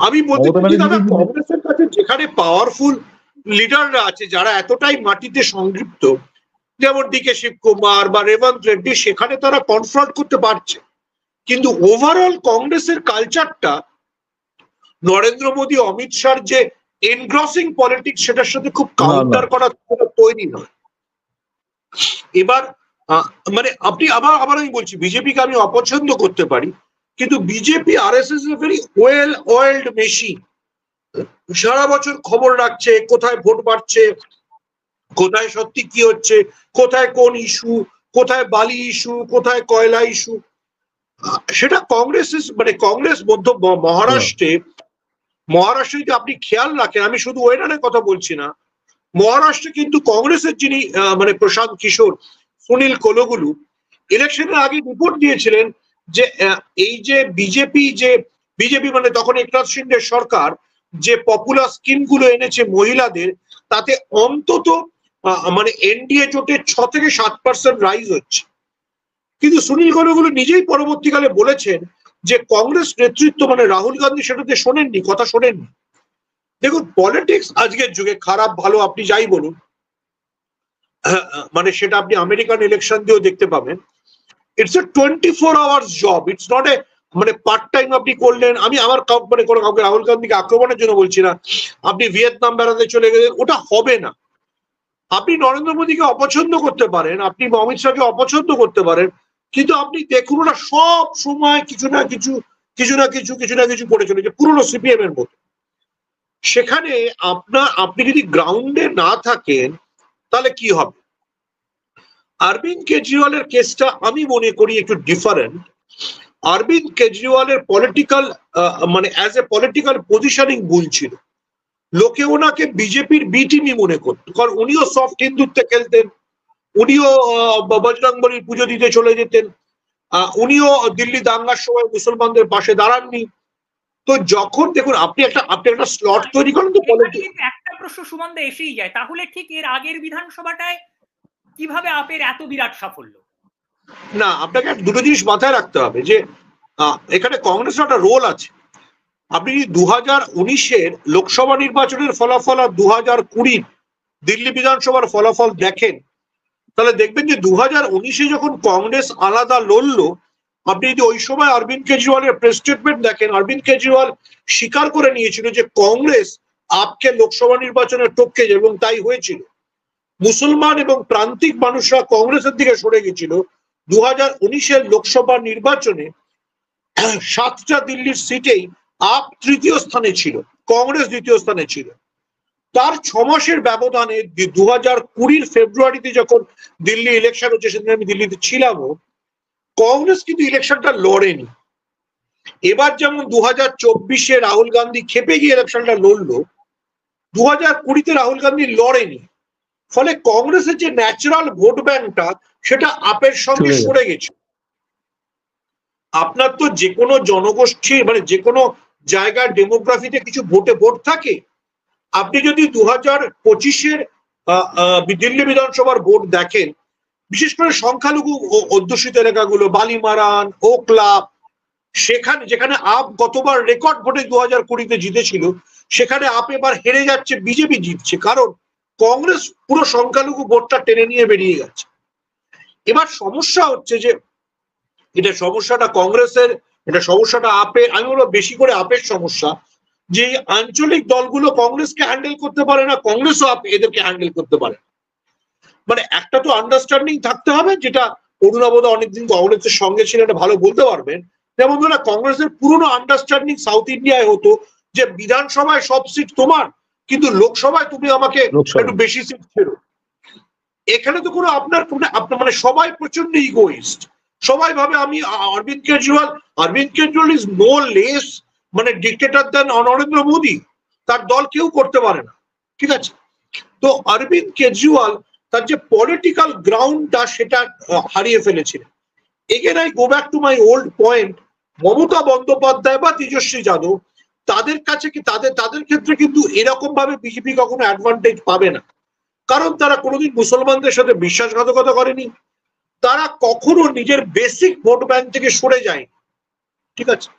Speaker 3: আমি বলতে চাই দাদা, কংগ্রেসের কাছে যেখানে পাওয়ারফুল লিডাররা আছে যারা এতটাই মাটিতে সংযুক্ত, যেমন ডিকে শিবকুমার বা রেবন্ত রেড্ডি, সেখানে তারা কনফ্রন্ট করতে পারছে। কিন্তু ওভারঅল কংগ্রেসের কালচারটা নরেন্দ্র মোদী অমিত শাহর যে এনগ্রসিং পলিটিক্স সেটার সাথে খুব কাউন্টার করা তৈরি নয়। এবার মানে আপনি আবার আমি বলছি, বিজেপিকে আমি অপছন্দ করতে পারি, কিন্তু বিজেপি আরএসএস এর ভেরি ওয়েল অয়েলড মেশিন। সারা বছর খবর রাখছে কোথায় ভোট বাড়ছে, কোথায় সত্যি কি হচ্ছে, কোথায় কোন ইস্যু, কোথায় বালি ইস্যু, কোথায় কয়লা ইস্যু। সেটা কংগ্রেস মানে কংগ্রেস মধ্য মহারাষ্ট্রে যদি আপনি খেয়াল রাখেন, আমি শুধু ওয়েনারের কথা বলছি না, মহারাষ্ট্রে কিন্তু কংগ্রেসের যিনি মানে প্রশান্ত কিশোর, সুনীল কোলগুলু ইলেকশনের আগে রিপোর্ট দিয়েছিলেন যে এই যে বিজেপি মানে তখন একনাথ শিন্ডের সরকার যে পপুলার স্কিম গুলো এনেছে মহিলাদের, তাতে অন্তত মানে এনডিএ জোটে 6 থেকে 7% রাইজ হচ্ছে। কিন্তু সুনীল কোলগুলু নিজেই পরবর্তীকালে বলেছেন যে কংগ্রেস নেতৃত্ব মানে রাহুল গান্ধী সেটাতে কথা শোনেননি। দেখুন, পলিটিক্স আজকের যুগে খারাপ ভালো আপনি যাই বলুন, মানে সেটা আপনি আমেরিকান ইলেকশন দিয়েও দেখতে পাবেন, it's a 24 hours job, it's not a মানে পার্ট টাইম আপনি করলেন। আমি আমার মানে কোনো কাউকে রাহুল গান্ধীকে আক্রমণের জন্য বলছি না, আপনি ভিয়েতনাম বেড়াতে চলে গেলেন, ওটা হবে না। আপনি নরেন্দ্র মোদীকে অপছন্দ করতে পারেন, আপনি অমিত শাহকে অপছন্দ করতে পারেন, কিন্তু আপনি দেখুন ওরা সব সময় কিছু না কিছু করে চলেছে, পুরনো সিপিএম এর মতো। সেখানে আপনি যদি গ্রাউন্ডে না থাকেন তাহলে কি হবে? অরবিন্দ কেজরিওয়ালের কেসটা আমি মনে করি একটু ডিফারেন্ট। অরবিন্দ কেজরিওয়ালের পলিটিক্যাল মানে অ্যাজ এ পলিটিক্যাল পজিশনিং ভুল ছিল। লোকে ওনাকে বিজেপির বি টিমই মনে করত, কারণ উনিও সফট হিন্দুত্বে খেলতেন, উনিও বজরংবলীর পুজো দিতে চলে যেতেন, উনিও দিল্লি দাঙ্গার সময় মুসলমানদের পাশে দাঁড়াননি। তো যখন দেখুন আপনি একটা স্লট তৈরি করেন, তো
Speaker 2: একটা প্রশ্ন সুমনদা এসেই যায়, তাহলে ঠিক এর আগের বিধানসভাটায় কিভাবে আপের এত বিরাট সাফল্য?
Speaker 3: না, আপনাকে দুটো জিনিস মাথায় রাখতে হবে যে এখানে কংগ্রেসের একটা রোল আছে। আপনি 2019-এর লোকসভা নির্বাচনের ফলাফল আর 2020 দিল্লি বিধানসভার ফলাফল দেখেন, তাহলে দেখবেন যে 2019-এ যখন কংগ্রেস আলাদা লড়লো, আপনি যদি ওই সময় অরবিন্দ কেজরিওয়ালের প্রেস স্টেটমেন্ট দেখেন, অরবিন্দ কেজরিওয়াল স্বীকার করে নিয়েছিল যে কংগ্রেস আপকে লোকসভা নির্বাচনে টপকে, এবং তাই হয়েছিল। মুসলমান এবং প্রান্তিক মানুষরা কংগ্রেসের দিকে সরে গেছিল। 2019-এর লোকসভা নির্বাচনে 7টা দিল্লির সিটেই আপ তৃতীয় স্থানে ছিল, কংগ্রেস দ্বিতীয় স্থানে ছিল। তার 6 মাসের ব্যবধানে 2020-এর ফেব্রুয়ারিতে যখন দিল্লি ইলেকশন হচ্ছে, সেদিন আমি দিল্লিতে ছিলামও, কংগ্রেস কিন্তু ইলেকশনটা লড়েনি। এবার যেমন 2024-এ রাহুল গান্ধী খেপে গিয়ে ইলেকশনটা লড়লো, 2020-তে রাহুল গান্ধী লড়েনি। ফলে কংগ্রেসের যে ন্যাচারাল ভোট ব্যাংকটা সেটা আপের সঙ্গে সরে গেছে। আপনার তো যে কোনো জনগোষ্ঠী মানে যে কোনো জায়গার ডেমোগ্রাফিতে কিছু ভোট থাকে। আপনি যদি 2025-এর দিল্লি বিধানসভার ভোট দেখেন, বিশেষ করে সংখ্যালঘু অধ্যুষিত এলাকাগুলো, বালিমারান, ওকলা, সেখানে যেখানে আপ গতবার রেকর্ড ভোটে 2020-তে জিতেছিল, সেখানে আপ এবার হেরে যাচ্ছে, বিজেপি জিতছে, কারণ কংগ্রেস পুরো সংখ্যালঘু ভোটটা টেনে নিয়ে বেরিয়ে গেছে। এবার সমস্যা হচ্ছে যে এটা সমস্যাটা কংগ্রেসের, এটা সমস্যাটা আপের, আমি বলবো বেশি করে আপের সমস্যা, যে আঞ্চলিক দলগুলো কংগ্রেসকে হ্যান্ডেল করতে পারে না, কংগ্রেসও এদেরকে হ্যান্ডেল করতে পারে। মানে একটা তো আন্ডারস্ট্যান্ডিং থাকতে হবে, যেটা অরুণাবদা অনেকদিন কংগ্রেসের সঙ্গে ছিলেন, এটা ভালো বলতে পারবেন। যেমন ধরো কংগ্রেসের পুরনো আন্ডারস্ট্যান্ডিং সাউথ ইন্ডিয়ায় হতো যে বিধানসভায় সব সিট তোমার, কিন্তু লোকসভায় তুমি আমাকে একটু বেশি সিট ছেড়ো। এখানে তো কোনো আপনার মানে সবাই প্রচন্ড ইগোইস্ট, সবাই ভাবে আমি Arvind Kejriwal is no less মানে ডিক্টেটর দেন নরেন্দ্র মোদী, তার দল কেউ করতে পারে না, ঠিক আছে? তো অরবিন্দ কেজরিওয়াল তার যে পলিটিক্যাল গ্রাউন্ডটা সেটা হারিয়ে ফেলেছিলেন। Again I go back to my old point, Mamata Bandyopadhyay বা তেজস্বী যাদব তাদের কাছে কি তাদের ক্ষেত্রে কিন্তু এরকম ভাবে বিজেপি কখনো অ্যাডভান্টেজ পাবে না, কারণ তারা কোনোদিন মুসলমানদের সাথে বিশ্বাসঘাতকতা করেনি, তারা কখনো নিজের বেসিক ভোট ব্যাংক থেকে সরে যায়নি, ঠিক আছে?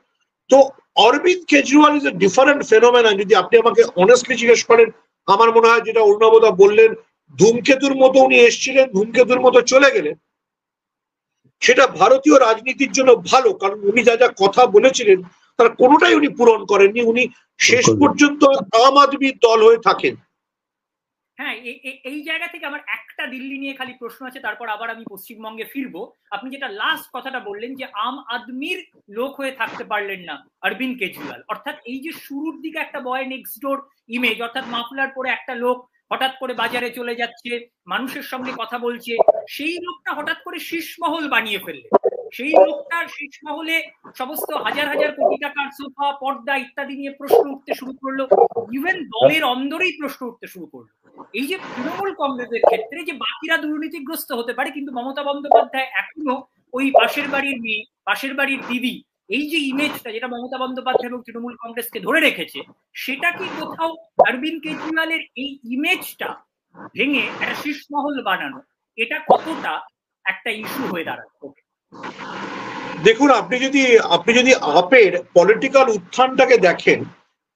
Speaker 3: তো Arvind Kejriwal is a different phenomena. যদি আপনি আমাকে অনেস্টলি জিজ্ঞেস করেন, আমার মনে হয় যেটা অরুণাবদা বললেন, ধূমকেতুর মতো উনি এসেছিলেন, ধূমকেতুর মতো চলে গেলেন, সেটা ভারতীয় রাজনীতির জন্য ভালো, কারণ উনি যা যা কথা বলেছিলেন তার কোনোটাই উনি পূরণ করেননি। উনি শেষ পর্যন্ত আম আদমির দল হয়ে থাকেন।
Speaker 2: হ্যাঁ, এই জায়গা থেকে আমার একটা দিল্লি নিয়ে খালি প্রশ্ন আছে, তারপর আবার আমি পশ্চিমবঙ্গে ফিরবো। আপনি যেটা লাস্ট কথাটা বললেন যে আম আদমির লোক হয়ে থাকতে পারলেন না অরবিন্দ কেজরিওয়াল, অর্থাৎ এই যে শুরুর দিকে একটা বয় নেক্সট ডোর ইমেজ, অর্থাৎ মাফলার পরে একটা লোক হঠাৎ করে বাজারে চলে যাচ্ছে, মানুষের সঙ্গে কথা বলছে, সেই লোকটা হঠাৎ করে শীর্ষমহল বানিয়ে ফেললেন। সেই লোকটার শীর্ষমহলে সমস্ত হাজার হাজার কোটি টাকার সোফা, পর্দা ইত্যাদি নিয়ে প্রশ্ন উঠতে শুরু করলো, ইভেন দলের অন্দরেই প্রশ্ন উঠতে শুরু করলো। এই যে তৃণমূল কংগ্রেসের ক্ষেত্রে যে বাকিরা দুর্নীতিগ্রস্ত হতে পারে, কিন্তু মমতা বন্দ্যোপাধ্যায় এখনো ওই পাশের বাড়ির মেয়ে, পাশের বাড়ির দিদি, এই যে ইমেজটা যেটা মমতা বন্দ্যোপাধ্যায় এবং তৃণমূল কংগ্রেসকে ধরে রেখেছে, সেটা কি কোথাও অরবিন্দ কেজরিওয়ালের এই ইমেজটা ভেঙে একটা শীর্ষমহল বানানো, এটা কতটা একটা ইস্যু হয়ে দাঁড়ায়?
Speaker 3: দেখুন, আপনি যদি আপের পলিটিক্যাল উত্থানটাকে দেখেন,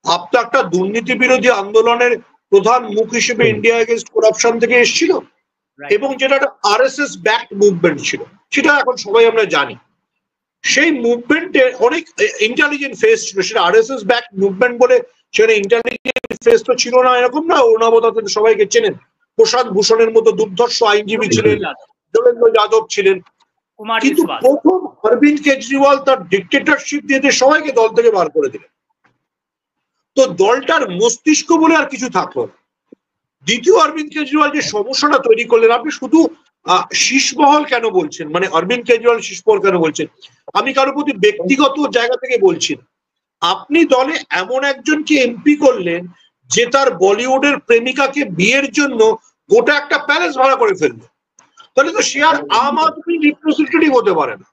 Speaker 3: আপ তো একটা দুর্নীতি বিরোধী আন্দোলনের প্রধান মুখ হিসেবে ইন্ডিয়া এগেইনস্ট করাপশন থেকে এসেছিল, এবং যেটা একটা আরএসএস ব্যাকড মুভমেন্ট ছিল, সেটা এখন সবাই আমরা জানি। সেই মুভমেন্টে অনেক ইন্টেলিজেন্ট ফেস ছিল, সেটা আরএসএস ব্যাকড মুভমেন্ট বলে সেখানে ইন্টেলিজেন্ট ফেস তো ছিল না এরকম না। অরুণাবদা সবাইকে চেনেন, প্রশান্ত ভূষণের মতো দুর্ধর্ষ আইনজীবী ছিলেন, দেবেন্দ্র যাদব ছিলেন, কিন্তু প্রথম অরবিন্দ কেজরিওয়াল তার ডিক্টেটরশিপ দিয়ে সবাইকে দল থেকে বার করে দিলেন। তো দলটার মস্তিষ্ক বলে আর কিছু থাকলো না। দ্বিতীয় অরবিন্দ কেজরিওয়াল যে সমস্যাটা তৈরি করলেন, আপনি শুধু শীর্ষমহল কেন বলছেন, মানে অরবিন্দ কেজরিওয়াল শীর্ষমহল কেন বলছেন, আমি কারোর প্রতি ব্যক্তিগত জায়গা থেকে বলছি না। আপনি দলে এমন একজনকে এমপি করলেন যে তার বলিউডের প্রেমিকাকে বিয়ের জন্য গোটা একটা প্যালেস ভাড়া করে ফেললো, তাহলে তো সে আর আম আদমি রিপ্রেজেন্টেটিভ হতে পারে না।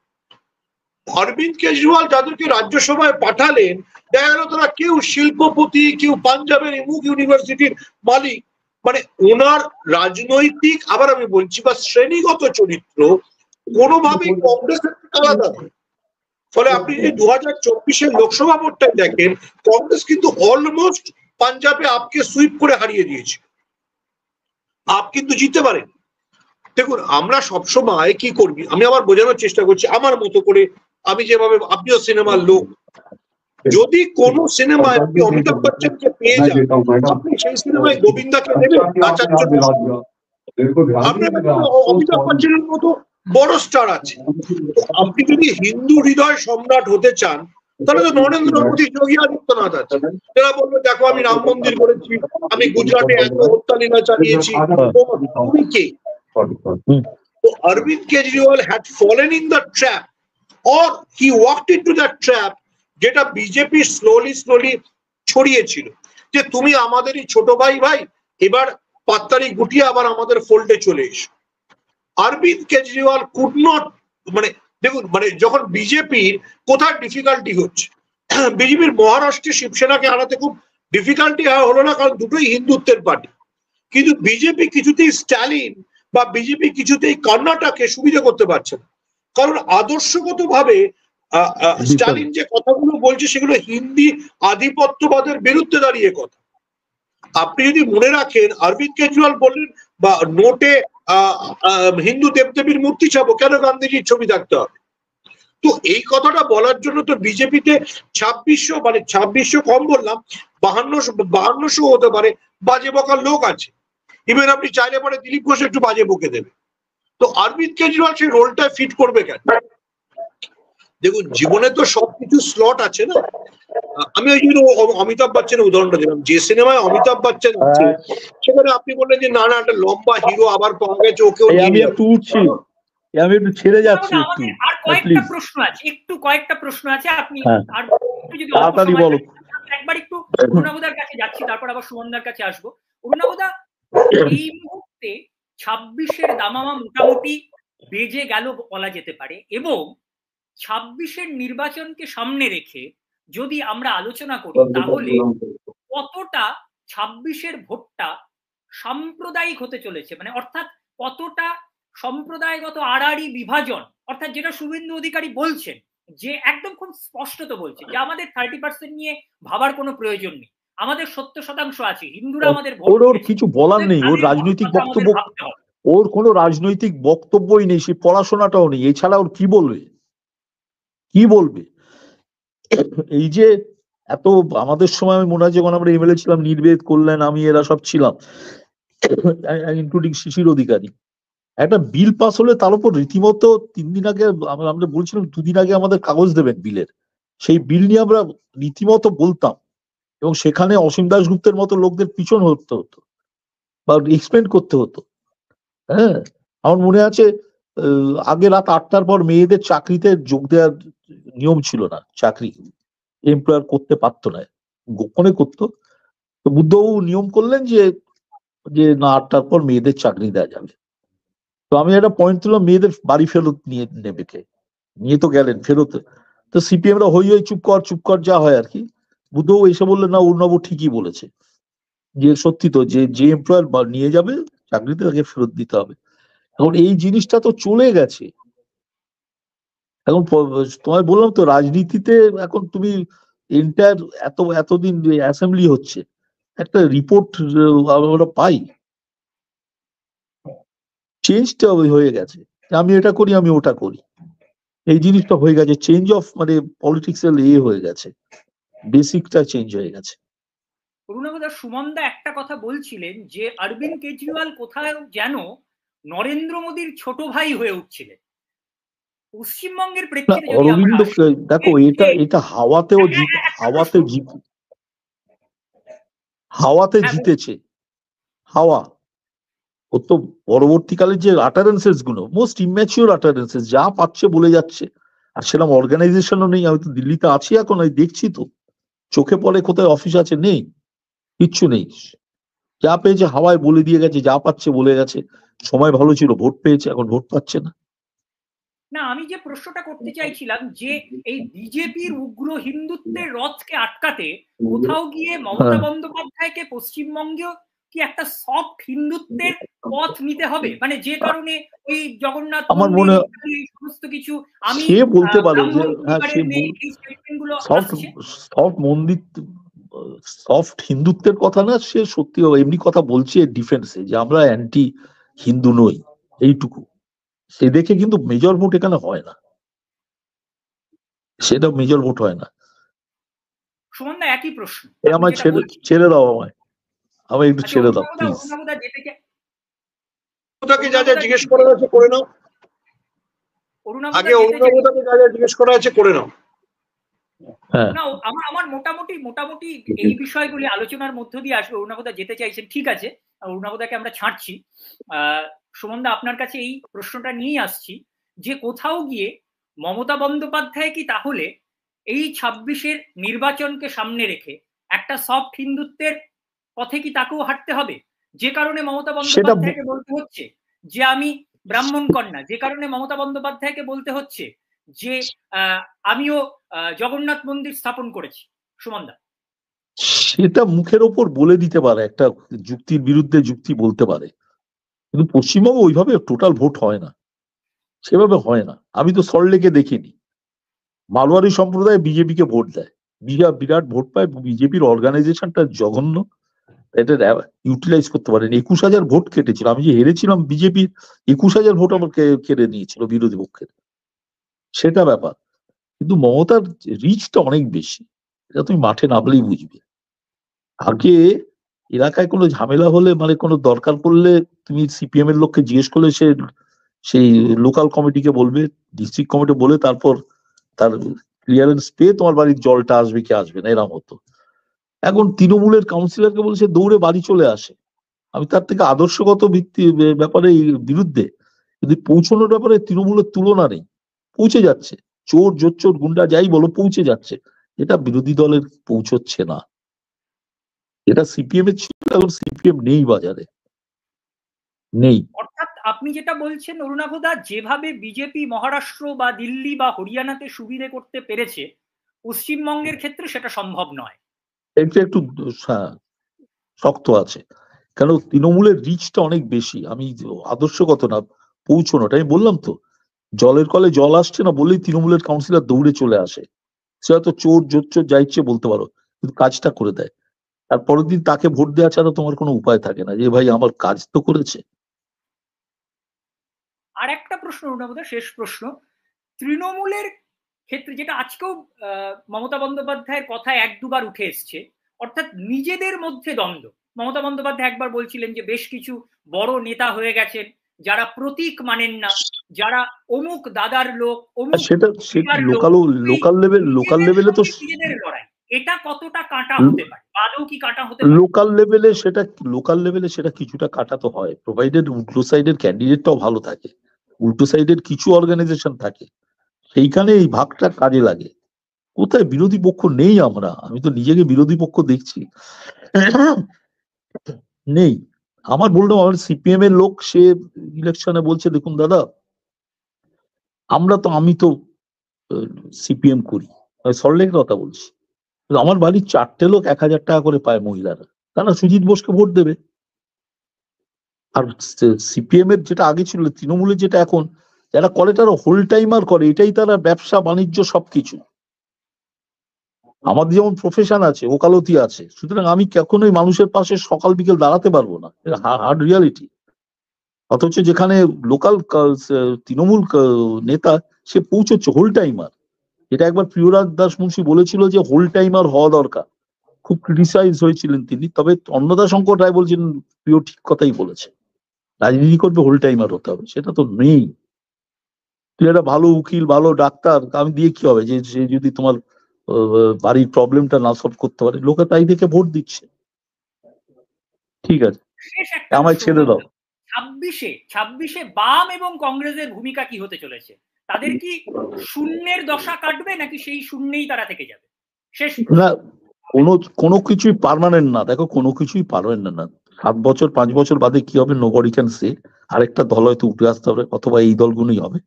Speaker 3: অরবিন্দ কেজরিওয়াল যাদেরকে রাজ্যসভায় পাঠালেন, দেখা গেল তারা কেউ শিল্পপতি, কেউ পাঞ্জাবের ইমুক ইউনিভার্সিটির মালিক, মানে ওনার রাজনৈতিক, আবার আমি বলছি, বা শ্রেণীগত চরিত্র কোনোভাবেই কংগ্রেসের থেকে আলাদা নয়। ফলে আপনি যদি 2024-এর লোকসভা ভোটটাই দেখেন, কংগ্রেস কিন্তু অলমোস্ট পাঞ্জাবে আপকে সুইপ করে হারিয়ে দিয়েছে, আপ কিন্তু জিততে পারেন। দেখুন, আমরা সবসময় কি করবি, আমি আবার বোঝানোর চেষ্টা করছি আমার মতো করে, আমি যেভাবে, আপনিও সিনেমার লোক, যদি কোন সিনেমায় আপনি অমিতাভ বচ্চনকে পেয়ে যান, আপনি সেই সিনেমায় গোবিন্দাকে নেবেন নাচার জন্য। আপনার অমিতাভ বচ্চনের মতো বড় স্টার আছে। তো আপনি যদি হিন্দু হৃদয় সম্রাট হতে চান, তাহলে তো নরেন্দ্র মোদী, যোগী আদিত্যনাথ আছে, যারা বলবে দেখো আমি রাম মন্দির করেছি, আমি গুজরাটে এত হত্যালীলা চালিয়েছি, তুমি কে? So Arvind Kejriwal had fallen in the trap, or he walked into that trap, যেটা বিজেপি স্লোলি ছড়িয়েছিল, যে তুমি আমাদেরই ছোট ভাই, এবার পাত্তারি গুটিয়ে আবার আমাদের ফোল্ডে চলে এসো। অরবিন্দ কেজরিওয়াল কুড নট, মানে দেখুন, মানে যখন বিজেপির কোথায় ডিফিকাল্টি হচ্ছে, বিজেপির মহারাষ্ট্রে শিবসেনাকে হারাতে খুব ডিফিকাল্টি হলো না, কারণ দুটোই হিন্দুত্বের পার্টি, কিন্তু বিজেপি কিছুতেই স্ট্যালিন বা বিজেপি কিছুতেই কর্ণাটকে সুবিধা করতে পারছে না, কারণ আদর্শগত ভাবে স্টালিন যে কথাগুলো বলছে সেগুলো হিন্দি আধিপত্যবাদের বিরুদ্ধে দাঁড়িয়ে কথা। আপনি যদি মনে রাখেন, অরবিন্দ কেজরিওয়াল বললেন বা নোটে হিন্দু দেবদেবীর মূর্তি ছাপো, কেন গান্ধীজির ছবি থাকতে হবে? তো এই কথাটা বলার জন্য তো বিজেপিতে 2600, মানে 2600 কম বললাম, 5200 হতে পারে বাজে বকার লোক আছে। ইভেন আপনি চাইলে পরে দিলীপ ঘোষ একটু বাজে বকে দেবে। তো অরবিন্দ কেজরিওয়াল সেই রোলটা ফিট করবে কেন? দেখুন, জীবনে তো সবকিছু স্লট আছে না। আমি ওই জন্য অমিতাভ বচ্চনের উদাহরণটা দিলাম, যে সিনেমায় অমিতাভ বচ্চন আছে সেখানে আপনি বললেন যে না একটা লম্বা হিরো আবার পাওয়া গেছে, ওকেও
Speaker 1: আমি একটু উঠছি, আমি একটু ছেড়ে যাচ্ছি।
Speaker 2: আর কয়েকটা প্রশ্ন আছে, কয়েকটা প্রশ্ন আছে, আপনি আর যদি
Speaker 1: তাড়াতাড়ি বলো।
Speaker 2: একবার একটু অরুণাবদার কাছে যাচ্ছি, তারপর আবার সুমনদার কাছে আসবো। অরুণাবদা, এই মুহূর্তে 26-এর দামামা মোটামুটি বেজে গেল বলা যেতে পারে, এবং 26-এর নির্বাচনকে সামনে রেখে যদি আমরা আলোচনা করি তাহলে কতটা 26-এর ভোটটা সাম্প্রদায়িক হতে চলেছে, মানে অর্থাৎ কতটা সম্প্রদায়গত আড়াআড়ি বিভাজন, অর্থাৎ যেটা শুভেন্দু অধিকারী বলছেন, যে একদম খুব স্পষ্টত বলছে যে আমাদের 30% নিয়ে ভাবার কোনো প্রয়োজন নেই, আমাদের 70% আছে, হিন্দুরা আমাদের ভোট
Speaker 1: ওর কিছু বলার নেই, ওর রাজনৈতিক বক্তব্য, ওর কোনো রাজনৈতিক বক্তব্যই নেই, সে পড়াশোনাটাও নেই, এছাড়া ওর কি বলবে, কি বলবে? এই যে এত আমাদের সময় আমি মনে হয় যখন আমরা এমএলএ ছিলাম, নির্বেদ করলেন, আমি এরা সব ছিলাম, ইনক্লুডিং শিশির অধিকারী, একটা বিল পাস হলে তার উপর রীতিমতো 3 দিন আগে আমরা বলছিলাম 2 দিন আগে আমাদের কাগজ দেবেন বিলের, সেই বিল নিয়ে আমরা রীতিমতো বলতাম, এবং সেখানে অসীম দাশগুপ্তের মতো লোকদের পিছন হতে হতো বা এক্সপ্লেন করতে হতো। হ্যাঁ, আমার মনে আছে আগে রাত 8টার পর মেয়েদের চাকরিতে যোগ দেওয়ার নিয়ম ছিল না, চাকরি এমপ্লয়ার করতে পারতো না, গোপনে করতো। তো বুদ্ধবাবু নিয়ম করলেন যে না 8টার পর মেয়েদের চাকরি দেওয়া যাবে। তো আমি একটা পয়েন্ট তুললাম, মেয়েদের বাড়ি ফেরত নিয়ে নেবে কে, নিয়ে তো গেলেন ফেরত। তো সিপিএমরা হই চুপ কর যা হয় আর কি। বুদ্ধবাবু এসে বললেন না, অরুণবাবু ঠিকই বলেছে, যে সত্যি তো, যে এমপ্লয়ার নিয়ে যাবে চাকরিতে তাকে ফেরত দিতে হবে। এখন এই জিনিসটা তো চলে গেছে। এখন তোমায় বললাম তো, রাজনীতিতে এখন তুমি এন্টায়ার এতদিন অ্যাসেম্বলি হচ্ছে, একটা রিপোর্ট আমরা পাই, চেঞ্জটা হয়ে গেছে, আমি এটা করি আমি ওটা করি, এই জিনিসটা হয়ে গেছে, চেঞ্জ অফ মানে পলিটিক্সের হয়ে গেছে, বেসিকটা চেঞ্জ হয়ে গেছে।
Speaker 2: অরুণাবদা, সুমনদা একটা কথা বলছিলেন যে অরবিন্দ কেজরিওয়াল কোথায় যেন নরেন্দ্র মোদীর ছোট ভাই হয়ে উঠছিলেন পশ্চিমবঙ্গের প্রেক্ষিতে।
Speaker 1: অরবিন্দ দেখো, এটা হাওয়াতেও হাওয়াতে জিতেছে, হাওয়া। ও তো পরবর্তীকালে যে আটারেন্সেস গুলো মোস্ট ইম্যাচিওর আটারেন্সেস যা পাচ্ছে বলে যাচ্ছে, আর সেরকম অর্গানাইজেশনও নেই। আমি তো দিল্লিতে আছি এখন, আমি দেখছি তো, চোখে পড়ে কোথায় অফিস আছে, নেই, কিচ্ছু নেই, যা পেয়েছে হাওয়ায় বলে দিয়ে গেছে, যা পাচ্ছে বলে গেছে। সময় ভালো ছিল, ভোট পেয়েছে, এখন ভোট পাচ্ছে না।
Speaker 2: না, আমি যে প্রশ্নটা করতে চাইছিলাম যে এই বিজেপির উগ্র হিন্দুত্বের রথকে আটকাতে কোথাও গিয়ে মমতা বন্দ্যোপাধ্যায়কে পশ্চিমবঙ্গেও কি একটা সফট হিন্দুত্বের পথ নিতে হবে, মানে যে কারণে ওই জগন্নাথ
Speaker 1: আমার মনে হয়
Speaker 2: সমস্ত কিছু আমি
Speaker 1: সে বলতে পারে যে হ্যাঁ, সফট মন্দির, সফট হিন্দুত্বের কথা না, সে সত্যি এমনি কথা বলছে ডিফেন্সে, যে আমরা অ্যান্টি হিন্দু নই, এইটুকু। সে দেখে কিন্তু মেজর ভোট এখানে হয় না, সেটা মেজর ভোট হয় না।
Speaker 2: সুমনদা, একই প্রশ্ন,
Speaker 1: আমায় ছেড়ে দাও, আমায় একটু ছেড়ে দাও প্লিজ।
Speaker 3: যা যা জিজ্ঞেস করা আছে করে নাও, আগে অরুণাবদাকে যা যা জিজ্ঞেস করা আছে করে নাও।
Speaker 2: না, আমার মোটামুটি এই বিষয়গুলি আলোচনার মধ্য দিয়ে আসবে। অরুণাবদা যেতে চাইছেন, ঠিক আছে, অরুণাবদাকে আমরা ছাড়ছি। সুমনদা, আপনার কাছে এই প্রশ্নটা নিয়ে আসছি যে কোথাও গিয়ে মমতা বন্দ্যোপাধ্যায় কি তাহলে এই 26-এর নির্বাচনকে সামনে রেখে একটা সফট হিন্দুত্বের পথে কি তাকেও হাঁটতে হবে, যে কারণে মমতা বন্দ্যোপাধ্যায়কে বলতে হচ্ছে যে আমি ব্রাহ্মণ কন্যা, যে কারণে মমতা বন্দ্যোপাধ্যায়কে বলতে হচ্ছে যে আমিও জগন্নাথ মন্দির স্থাপন করেছি? সুমনদা,
Speaker 1: সেটা মুখের ওপর বলে দিতে পারে, একটা যুক্তির বিরুদ্ধে যুক্তি বলতে পারে, কিন্তু পশ্চিমবঙ্গে ওইভাবে টোটাল ভোট হয় না, সেভাবে হয় না। আমি তো সল্টলেকে দেখিনি, মালওয়ারি সম্প্রদায় বিজেপিকে ভোট দেয়, বিরাট ভোট পায়, বিজেপির অর্গানাইজেশনটা জঘন্য, এটা ইউটিলাইজ করতে পারেন। 21,000 ভোট কেটেছিল, আমি যে হেরেছিলাম বিজেপির 21,000 ভোট আমার কেড়ে নিয়েছিল বিরোধী পক্ষের, সেটা ব্যাপার। কিন্তু মমতার রিচটা অনেক বেশি, এটা তুমি মাঠে নামলেই বুঝবে। আগে এলাকায় কোনো ঝামেলা হলে, মানে কোনো দরকার পড়লে, তুমি সিপিএম এর লোককে জিজ্ঞেস করলে সেই লোকাল কমিটিকে বলবে, ডিস্ট্রিক্ট কমিটি বলে, তারপর তার ক্লিয়ারেন্স পেয়ে তোমার বাড়ির জলটা আসবে কি আসবে না, এরকম হতো। এখন তৃণমূলের কাউন্সিলরকে বলছে দৌড়ে বাড়ি চলে আসে। আমি তার থেকে আদর্শগত ব্যাপারে বিরুদ্ধে, যদি পৌঁছানোর ব্যাপারে তৃণমূলের তুলনা নেই, পৌঁছে যাচ্ছে, চোর জোচ্চোর গুন্ডা যাই বলো পৌঁছে যাচ্ছে, এটা বিরোধী দলের পৌঁছচ্ছে না। এটা সিপিএম এর ছিল, এখন সিপিএম নেই বাজারে, নেই।
Speaker 2: অর্থাৎ আপনি যেটা বলছেন অরুণাভদা, যেভাবে বিজেপি মহারাষ্ট্র বা দিল্লি বা হরিয়ানাতে সুবিধে করতে পেরেছে, পশ্চিমবঙ্গের ক্ষেত্রে সেটা সম্ভব নয়।
Speaker 1: একটু শক্ত আছে, কেন তৃণমূলের রিচটা অনেক বেশি। আমি আদর্শগত না, পৌঁছানোটা আমি বললাম তো, জলের কলে জল আসছে না বললেই তৃণমূলের কাউন্সিলর দৌড়ে চলে আসে। সে হয়তো চোর জোচ্চোর যা ইচ্ছে বলতে পারো, কিন্তু কাজটা করে দেয়। আর পরের দিন তাকে ভোট দেওয়া ছাড়া তোমার কোনো উপায় থাকে না, যে ভাই আমার কাজ তো করেছে।
Speaker 2: আর একটা প্রশ্ন অরুণাভদা, শেষ প্রশ্ন, তৃণমূলের ক্ষেত্রে যেটা আজকেও মমতা বন্দ্যোপাধ্যায়ের কথা এক দুবার উঠে এসছে, অর্থাৎ নিজেদের মধ্যে দ্বন্দ্ব। মমতা বন্দ্যোপাধ্যায় একবার বলছিলেন যে বেশ কিছু বড় নেতা হয়ে গেছেন যারা প্রতীক মানেন না, যারা অমুক দাদার লোক, অমুক
Speaker 1: সেটা লোকাল লেভেলে তো
Speaker 2: নিজেদের লড়াই, এটা কতটা কাঁটা হতে পারে, আদৌ কি কাঁটা হতে পারে?
Speaker 1: লোকাল লেভেলে সেটা কিছুটা কাটা তো হয়, প্রোভাইডেড উল্টো সাইডের ক্যান্ডিডেটটাও ভালো থাকে, উল্টো সাইডের কিছু অর্গানাইজেশন থাকে, সেইখানে এই ভাগটা কাজে লাগে। কোথায় বিরোধী পক্ষ নেই, আমি তো নিজেকে বিরোধী পক্ষ দেখছি নেই। আমার বললাম, আমার সিপিএম এর লোক, সে ইলেকশনে বলছে দেখুন দাদা, আমি তো সিপিএম করি, সরলের কথা বলছি, আমার বাড়ির 4টে লোক 1000 টাকা করে পায় মহিলারা, তারা সুজিত বোসকে ভোট দেবে। আর সিপিএম এর যেটা আগে ছিল, তৃণমূলের যেটা এখন, যারা করে তারা হোল টাইমার করে, এটাই তারা ব্যবসা বাণিজ্য সবকিছু। আমাদের যেমন প্রফেশন আছে, ওকালতি আছে, সুতরাং আমি কখনোই মানুষের পাশে সকাল বিকেল দাঁড়াতে পারবো না, হার্ড রিয়ালিটি। অথচ যেখানে লোকাল তৃণমূল নেতা, সে পৌঁছচ্ছে হোল টাইমার। এটা একবার প্রিয়রাজ দাস মুন্সি বলেছিল যে হোল টাইমার হওয়া দরকার, খুব ক্রিটিসাইজ হয়েছিলেন তিনি। তবে অন্নদা শঙ্কর রায় বলছেন প্রিয় ঠিক কথাই বলেছে, রাজনীতি করবে হোল টাইমার হতে হবে, সেটা তো নেই। তুই একটা ভালো উকিল, ভালো ডাক্তার, আমি দিয়ে কি হবে, যে সে যদি তোমার বাড়ির প্রবলেমটা না সলভ করতে পারে, লোকে তাই দেখে ভোট দিচ্ছে। ঠিক আছে, আমায় ছেড়ে দাও।
Speaker 2: 26-এ বাম এবং কংগ্রেসের ভূমিকা কি হতে চলেছে? তাদের কি শূন্যের দশা কাটবে, নাকি সেই শূন্যেই তারা থেকে যাবে? শেষ
Speaker 1: না, কোনো কিছুই পার্মানেন্ট না, দেখো কোনো কিছুই পার্মানেন্ট না। 7 বছর 5 বছর বাদে কি হবে নোবডি ক্যান সে। আরেকটা দল হয়তো উঠে আসতে হবে, অথবা এই দলগুলোই হবে।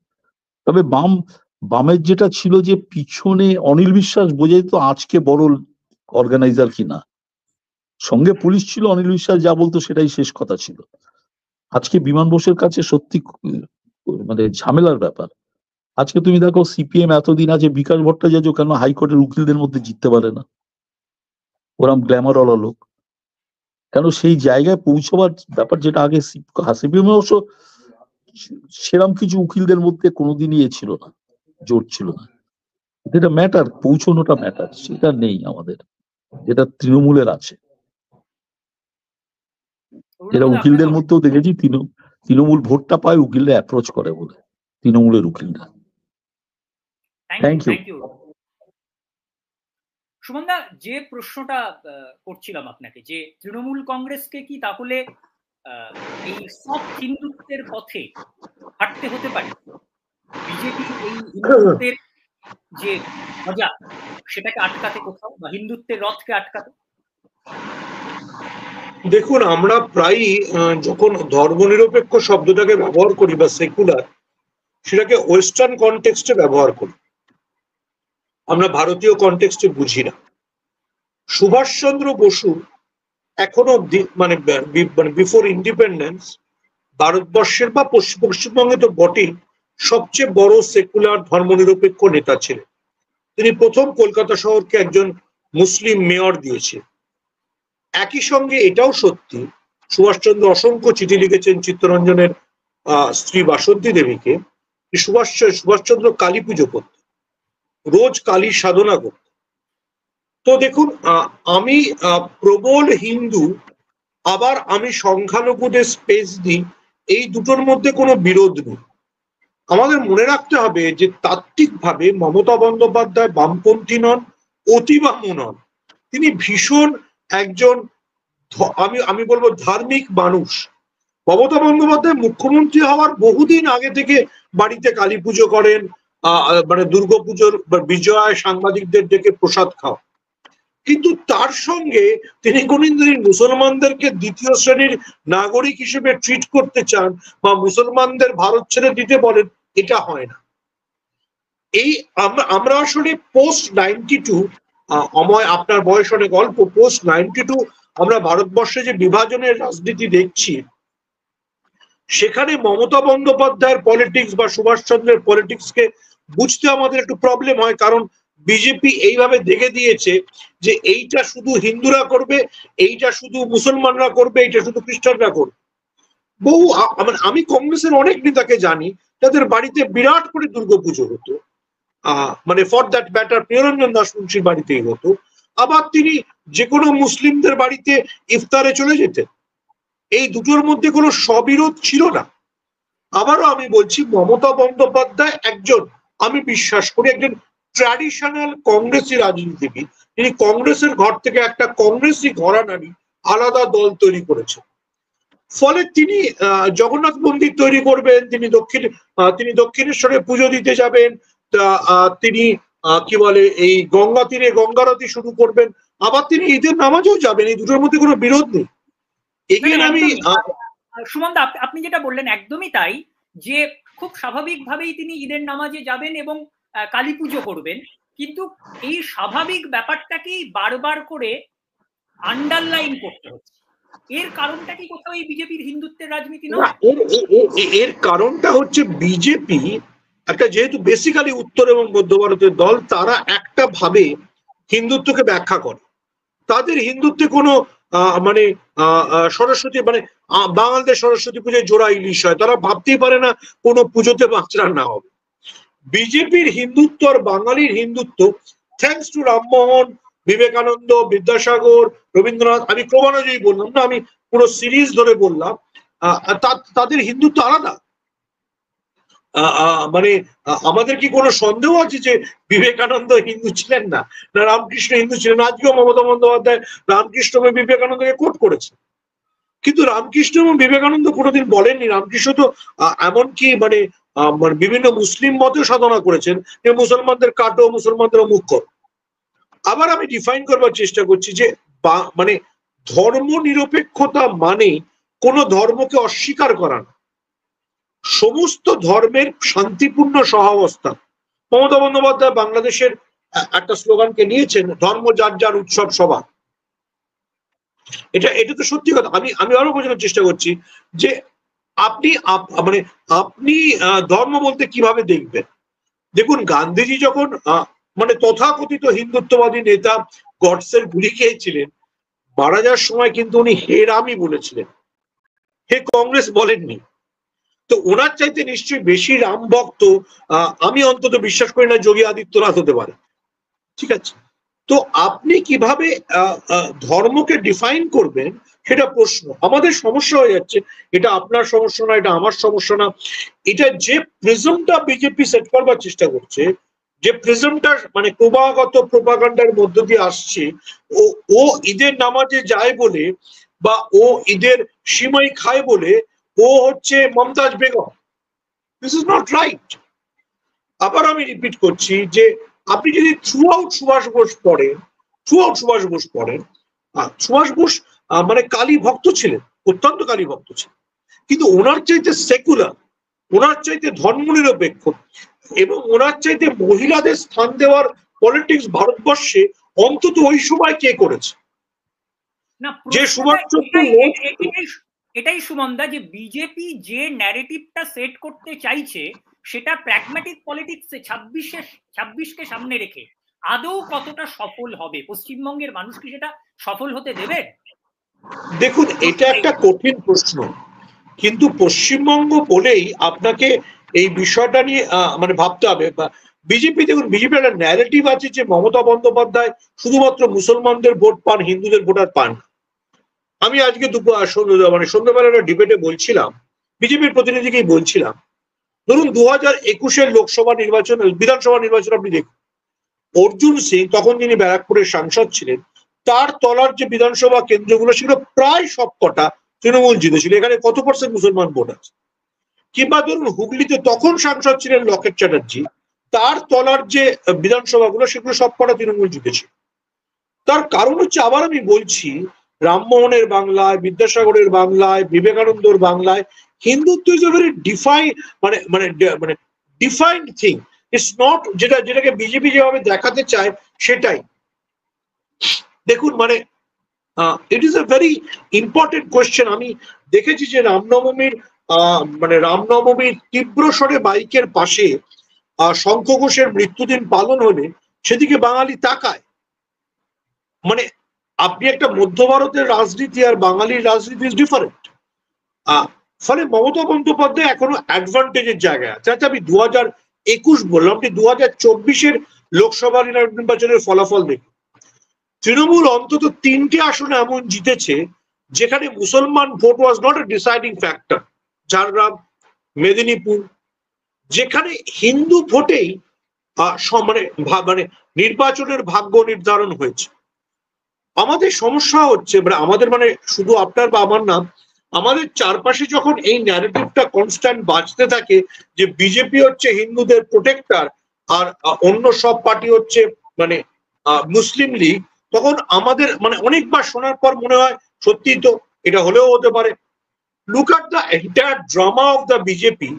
Speaker 1: তবে বামের যেটা ছিল, যে পিছনে অনিল বিশ্বাস বোঝা যেত আজকে বড় অর্গানাইজার কিনা, সঙ্গে পুলিশ ছিল, অনিল বিশ্বাস যা বলতো সেটাই শেষ কথা ছিল। আজকে বিমান বোসের কাছে সত্যি মানে ঝামেলার ব্যাপার। আজকে তুমি দেখো, সিপিএম এতদিন আছে, বিকাশ ভট্টাচার্য কেন হাইকোর্টের উকিলদের মধ্যে জিততে পারে না? ওরম গ্ল্যামারওয়ালা লোক কেন সেই জায়গায় পৌঁছবার ব্যাপার, যেটা আগে সিপিএম অবশ্য সেরম কিছু উকিলদের মধ্যে কোনোদিনই ছিল না, জোর ছিল না। যেটা ম্যাটার, পৌঁছানোটা ম্যাটার, সেটা নেই আমাদের, যেটা তৃণমূলের আছে। যেটা উকিলদের মধ্যেও দেখেছি, তৃণমূল ভোটটা পায় উকিলরা অ্যাপ্রোচ করে বলে, তৃণমূলের উকিলরা। Thank you.
Speaker 2: সুমনদা, যে প্রশ্নটা করছিলাম আপনাকে, যে তৃণমূল কংগ্রেসকে কি তাহলে এই সব হিন্দুত্বের পথে হাঁটতে হতে পারে? বিজেপি এই হিন্দুত্বের যে মজা, সেটাকে আটকাতে কোথাও, বা হিন্দুত্বের রথকে আটকাতে?
Speaker 3: দেখুন, আমরা প্রায়ই যখন ধর্মনিরপেক্ষ শব্দটাকে ব্যবহার করি বা সেকুলার, সেটাকে ওয়েস্টার্ন কনটেক্সটে ব্যবহার করি, আমরা ভারতীয় কনটেক্সটে বুঝি না। সুভাষচন্দ্র বসু এখনো অব্দি মানে বিফোর ইন্ডিপেন্ডেন্স ভারতবর্ষের বা পশ্চিমবঙ্গে তো বটেই সবচেয়ে বড় সেকুলার ধর্মনিরপেক্ষ নেতা ছিলেন। তিনি প্রথম কলকাতা শহরকে একজন মুসলিম মেয়র দিয়েছে। একই সঙ্গে এটাও সত্যি, সুভাষচন্দ্র অসংখ্য চিঠি লিখেছেন চিত্তরঞ্জনের স্ত্রী বাসন্তী দেবীকে। সুভাষচন্দ্র কালী পুজো করতেন, রোজ কালীর সাধনা করতেন। তো দেখুন, আমি প্রবল হিন্দু, আবার আমি সংখ্যালঘুদের স্পেস দিই, এই দুটোর মধ্যে কোনো বিরোধ নেই। আমাদের মনে রাখতে হবে যে তাত্ত্বিকভাবে মমতা বন্দ্যোপাধ্যায় বামপন্থী নন, অতিবাম নন। তিনি ভীষণ একজন আমি বলবো ধার্মিক মানুষ। মমতা বন্দ্যোপাধ্যায় মুখ্যমন্ত্রী হওয়ার বহুদিন আগে থেকে বাড়িতে কালী পুজো করেন, মানে দুর্গাপুজোর বিজয় সাংবাদিকদের ডেকে প্রসাদ খাওয়া, কিন্তু তার সঙ্গে তিনি কোনদিন মুসলমানদেরকে দ্বিতীয় শ্রেণীর নাগরিক হিসেবে ট্রিট করতে চান বা মুসলমানদের ভারত ছেড়ে দিতে বলেন, এটা হয় না। এই আমরা আসলে পোস্ট 92, অময় আপনার বয়স অনেক অল্প, পোস্ট 92 আমরা ভারতবর্ষে যে বিভাজনের রাজনীতি দেখছি, সেখানে মমতা বন্দ্যোপাধ্যায়ের পলিটিক্স বা সুভাষচন্দ্রের পলিটিক্সকে বুঝতে আমাদের একটু প্রবলেম হয়, কারণ বিজেপি এইভাবে দেখে দিয়েছে যে এইটা শুধু হিন্দুরা করবে, এইটা শুধু মুসলমানরা করবে, এইটা শুধু খ্রিস্টানরা করবে। বহু আমি কংগ্রেসের অনেক নেতাকে জানি তাদের বাড়িতে বিরাট করে দুর্গাপুজো হতো, মানে for that matter Priyaranjan Das মুন্সির বাড়িতেই হতো, আবার তিনি যে কোনো মুসলিমদের বাড়িতে ইফতারে চলে যেতেন। এই দুটোর মধ্যে কোনো স্ববিরোধ ছিল না। আবারও আমি বলছি, মমতা বন্দ্যোপাধ্যায় একজন, আমি বিশ্বাস করি, একজন ট্র্যাডিশনাল কংগ্রেসি রাজনীতিবিদ। তিনি কংগ্রেসের ঘর থেকে একটা কংগ্রেসি ঘরানারই আলাদা দল তৈরি করেছেন। ফলে তিনি জগন্নাথ মন্দির তৈরি করবেন, তিনি দক্ষিণেশ্বরে পুজো দিতে যাবেন, তিনি কি বলে এই গঙ্গা তীরে গঙ্গারতি শুরু করবেন, আবার তিনি ঈদের নামাজেও যাবেন। এই দুটোর মধ্যে কোনো বিরোধ নেই। আমি
Speaker 2: সুমন দা, আপনি যেটা বললেন একদমই তাই, যে খুব স্বাভাবিকভাবেই তিনি ঈদের নামাজে যাবেন এবং কালী পুজো করবেন, কিন্তু এই স্বাভাবিক ব্যাপারটাকেই বারবার করে আন্ডারলাইন করতে হচ্ছে। এর কারণটা কি কোথাও এই বিজেপির হিন্দুত্বের রাজনীতি নয়?
Speaker 3: এর কারণটা হচ্ছে বিজেপি একটা, যেহেতু বেসিক্যালি উত্তর এবং মধ্য ভারতের দল, তারা একটা ভাবে হিন্দুত্বকে ব্যাখ্যা করে। তাদের হিন্দুত্বে কোনো মানে সরস্বতী, মানে বাঙালিদের সরস্বতী পুজোয় জোড়া ইলিশ হয়, তারা ভাবতেই পারে না কোনো পুজোতে মাছ রান্না হবে। বিজেপির হিন্দুত্ব আর বাঙালির হিন্দুত্ব, থ্যাঙ্কস টু রামমোহন, বিবেকানন্দ, বিদ্যাসাগর, রবীন্দ্রনাথ, আমি ক্রমানুযায়ী বললাম না, আমি পুরো সিরিজ ধরে বললাম, তাদের হিন্দুত্ব আলাদা। মানে আমাদের কি কোনো সন্দেহ আছে যে বিবেকানন্দ হিন্দু ছিলেন না, না রামকৃষ্ণ হিন্দু ছিলেন? আজকেও মমতা বন্দ্যোপাধ্যায় রামকৃষ্ণ এবং বিবেকানন্দকে কোট করেছে, কিন্তু রামকৃষ্ণ এবং বিবেকানন্দ কোনোদিন বলেননি। রামকৃষ্ণ তো এমনকি মানে বিভিন্ন মুসলিম মতেও সাধনা করেছেন যে মুসলমানদের কাটো, মুসলমানদের অমুক করো। আবার আমি ডিফাইন করবার চেষ্টা করছি যে মানে ধর্ম নিরপেক্ষতা মানে কোন ধর্মকে অস্বীকার করা না, সমস্ত ধর্মের শান্তিপূর্ণ সহাবস্থান। মমতা বন্দ্যোপাধ্যায় বাংলাদেশের একটা স্লোগানকে নিয়েছেন, ধর্ম যার যার উৎসব সবার। এটা তো সত্যি কথা। আমি আরো বোঝানোর চেষ্টা করছি যে আপনি ধর্ম বলতে কিভাবে দেখবেন। দেখুন, গান্ধীজি যখন মানে তথাকথিত হিন্দুত্ববাদী নেতা গডসের গুলি খেয়েছিলেন, মারা যাওয়ার সময় কিন্তু উনি হে রামই বলেছিলেন, হে কংগ্রেস বলেননি। তো ওনার চাইতে নিশ্চয়ই বেশি রাম ভক্ত আমি অন্তত বিশ্বাস করি না যোগী আদিত্যনাথ হতে পারে। ঠিক আছে, তো আপনি কিভাবে ধর্মকে ডিফাইন করবেন সেটা প্রশ্ন। আমাদের সমস্যা হয়ে যাচ্ছে, এটা আপনার সমস্যা না, এটা আমার সমস্যা না, এটা যে প্রিজমটা বিজেপি সেট করবার চেষ্টা করছে, যে প্রিজমটা মানে ক্রমাগত প্রোপাগান্ডার মধ্য দিয়ে আসছে, ও ঈদের নামাজে যায় বলে বা ও ঈদের সিমাই খায় বলে ও হচ্ছে Mumtaz Begum. This is not right. আবার আমি রিপিট করছি যে আপনি যদি থ্রু আউট সুভাষ বোস পড়েন, সুভাষ বোস মানে কালী ভক্ত ছিলেন, অত্যন্ত কালী ভক্ত ছিলেন, কিন্তু ওনার চাইতে সেকুলার, ওনার চাইতে ধর্মনিরপেক্ষ এবং ওনার চাইতে মহিলাদের স্থান দেওয়ার পলিটিক্স ভারতবর্ষে অন্তত ওই সময় কে করেছে? যে সুভাষচন্দ্র,
Speaker 2: এটাই সুমনদা, যে বিজেপি যে ন্যারেটিভটা সেট করতে চাইছে সেটা প্র্যাগম্যাটিক পলিটিক্সে 26কে সামনে রেখে আদৌ কতটা সফল হবে? পশ্চিমবঙ্গের মানুষ কি সেটা সফল হতে দেবে?
Speaker 3: দেখুন, এটা একটা কঠিন প্রশ্ন, কিন্তু পশ্চিমবঙ্গ বলেই আপনাকে এই বিষয়টা নিয়ে মানে ভাবতে হবে। বিজেপি, দেখুন, বিজেপির একটা ন্যারেটিভ আছে যে মমতা বন্দ্যোপাধ্যায় শুধুমাত্র মুসলমানদের ভোট পান, হিন্দুদের ভোটার পান। আমি আজকে মানে সন্ধ্যাবেলা একটা ডিবেটে বলছিলাম, বিজেপির প্রতিনিধিকেই বলছিলাম, ধরুন 2021-এর লোকসভা নির্বাচন, বিধানসভা নির্বাচন আপনি দেখুন, অর্জুন সিং তখন যিনি ব্যারাকপুরের সাংসদ ছিলেন, তার তলার যে বিধানসভা কেন্দ্রগুলো ছিল প্রায় সবকটা তৃণমূল জিতেছিল। এখানে কত % মুসলমান ভোট আছে? কিংবা ধরুন হুগলিতে তখন সাংসদ ছিলেন লকেট চ্যাটার্জি, তার তলার যে বিধানসভাগুলো সেগুলো সব কটা তৃণমূল জিতেছে। তার কারণ হচ্ছে, আবার আমি বলছি, রামমোহনের বাংলায়, বিদ্যাসাগরের বাংলায়, বিবেকানন্দর বাংলায় হিন্দুত্ব ইজ এ ভেরি মানে ডিফাইন্ড থিং। ইটস নট যেটাকে বিজেপি যেভাবে দেখাতে চায় সেটাই। দেখুন মানে it is a very important question. আমি দেখেছি যে রামনবমীর তীব্র স্বরে বাইকের পাশে শঙ্খ ঘোষের মৃত্যুদিন পালন হলে সেদিকে বাঙালি তাকায়। মানে আপনি একটা মধ্য ভারতের রাজনীতি আর বাঙালির রাজনীতি ইজ ডিফারেন্ট। ফলে মমতা বন্দ্যোপাধ্যায় এখনো অ্যাডভান্টেজের জায়গায় আছে। আচ্ছা, আমি 2021 বললাম, আপনি 2024 লোকসভা নির্বাচনের ফলাফল দেখুন। তৃণমূল অন্তত 3টে আসন এমন জিতেছে যেখানে মুসলমান vote was not a deciding factor. Jhargram, Medinipur, যেখানে হিন্দু ভোটেই মানে নির্বাচনের ভাগ্য নির্ধারণ হয়েছে। আমাদের সমস্যা হচ্ছে, আমাদের মানে শুধু আপনার বা আমার নাম, আমাদের চারপাশে যখন এই ন্যারেটিভটা কনস্ট্যান্ট বাজতে থাকে যে বিজেপি হচ্ছে হিন্দুদের প্রোটেক্টর আর অন্য সব পার্টি হচ্ছে মানে মুসলিম লীগ, তখন আমাদের মানে অনেকবার শোনার পর মনে হয় সত্যি তো এটা হলেও হতে পারে। Look at the entire drama of the BJP.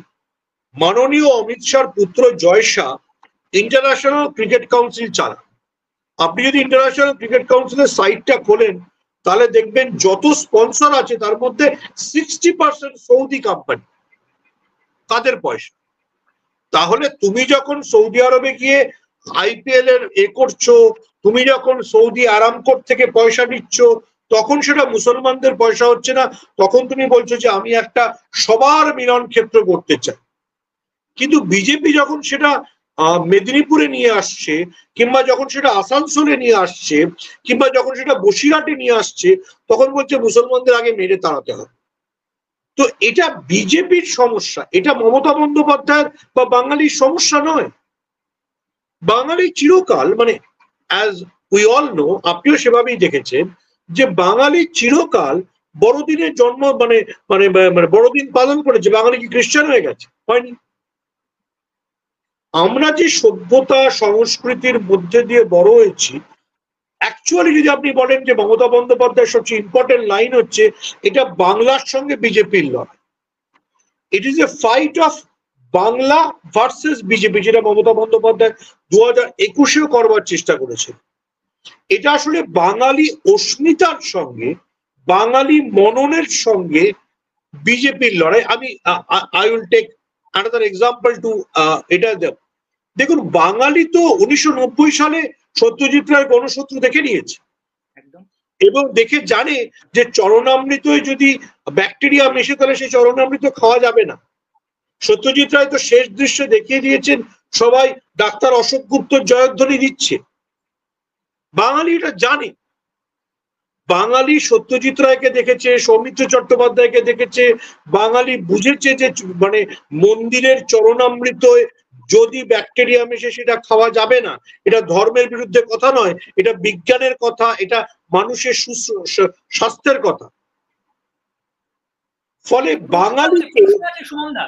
Speaker 3: মাননীয় অমিত শাহর পুত্র জয় শাহ ইন্টারন্যাশনাল ক্রিকেট কাউন্সিল চালান। আপনি যদি ইন্টারন্যাশনাল ক্রিকেট কাউন্সিলের সাইটটা খোলেন তাহলে দেখবেন যত স্পন্সর আছে তার মধ্যে 60% সৌদি কোম্পানি। তাদের পয়সা। তাহলে তুমি যখন সৌদি আরবে গিয়ে IPL এর করছো, তুমি যখন সৌদি আরামকোর থেকে পয়সা নিচ্ছ, তখন সেটা মুসলমানদের পয়সা হচ্ছে না, তখন তুমি বলছো যে আমি একটা সবার মিলন ক্ষেত্র করতে চাই। কিন্তু বিজেপি যখন সেটা মেদিনীপুরে নিয়ে আসছে, কিংবা যখন সেটা আসানসোলে নিয়ে আসছে, কিংবা যখন সেটা বসিরহাটে নিয়ে আসছে, তখন বলছে মুসলমানদের আগে মেরে তাড়াতে হবে। তো এটা বিজেপির সমস্যা, এটা মমতা বন্দ্যোপাধ্যায়ের বা বাঙালির সমস্যা নয়। বাঙালি চিরকাল মানে অ্যাজ উই অল নো, আপনিও সেভাবেই দেখেছেন যে বাঙালি চিরকাল বড়দিনের জন্ম মানে মানে মানে বড়দিন পালন করেছে। বাঙালি কি খ্রিস্টান হয়ে গেছে? হয়নি। আমরা যে সভ্যতা সংস্কৃতির মধ্যে দিয়ে বড় হয়েছি, অ্যাকচুয়ালি যদি আপনি বলেন যে মমতা বন্দ্যোপাধ্যায়ের সবচেয়ে ইম্পর্টেন্ট লাইন হচ্ছে এটা বাংলার সঙ্গে বিজেপির লড়াই। It is a fight of Bangla versus BJP, যেটা মমতা বন্দ্যোপাধ্যায় 2021-এও করবার চেষ্টা করেছেন। এটা আসলে বাঙালি অস্মিতার সঙ্গে, বাঙালি মননের সঙ্গে বিজেপির লড়াই। আমি I will take another example to এটা। দেখুন, বাঙালি তো 1990 সালে সত্যজিৎ রায় গণশত্রু দেখে নিয়েছে এবং দেখে জানে যে চরণামৃত যদি ব্যাকটেরিয়া মেশে তাহলে সেই চরণামৃত খাওয়া যাবে না। সত্যজিৎ রায় তো শেষ দৃশ্য দেখিয়ে দিয়েছেন, সবাই ডাক্তার অশোক গুপ্তর জয়ধ্বনি দিচ্ছে। বাঙালি এটা জানে। বাঙালি সত্যজিৎ রায়কে দেখেছে, সৌমিত্র চট্টোপাধ্যায়কে দেখেছে, বাঙালি বুঝেছে যে মানে মন্দিরের চরণামৃত যদি ব্যাকটেরিয়া মেশে সেটা খাওয়া যাবে না। এটা ধর্মের বিরুদ্ধে কথা নয়, এটা বিজ্ঞানের কথা, এটা মানুষের স্বাস্থ্যের কথা। ফলে বাঙালিকে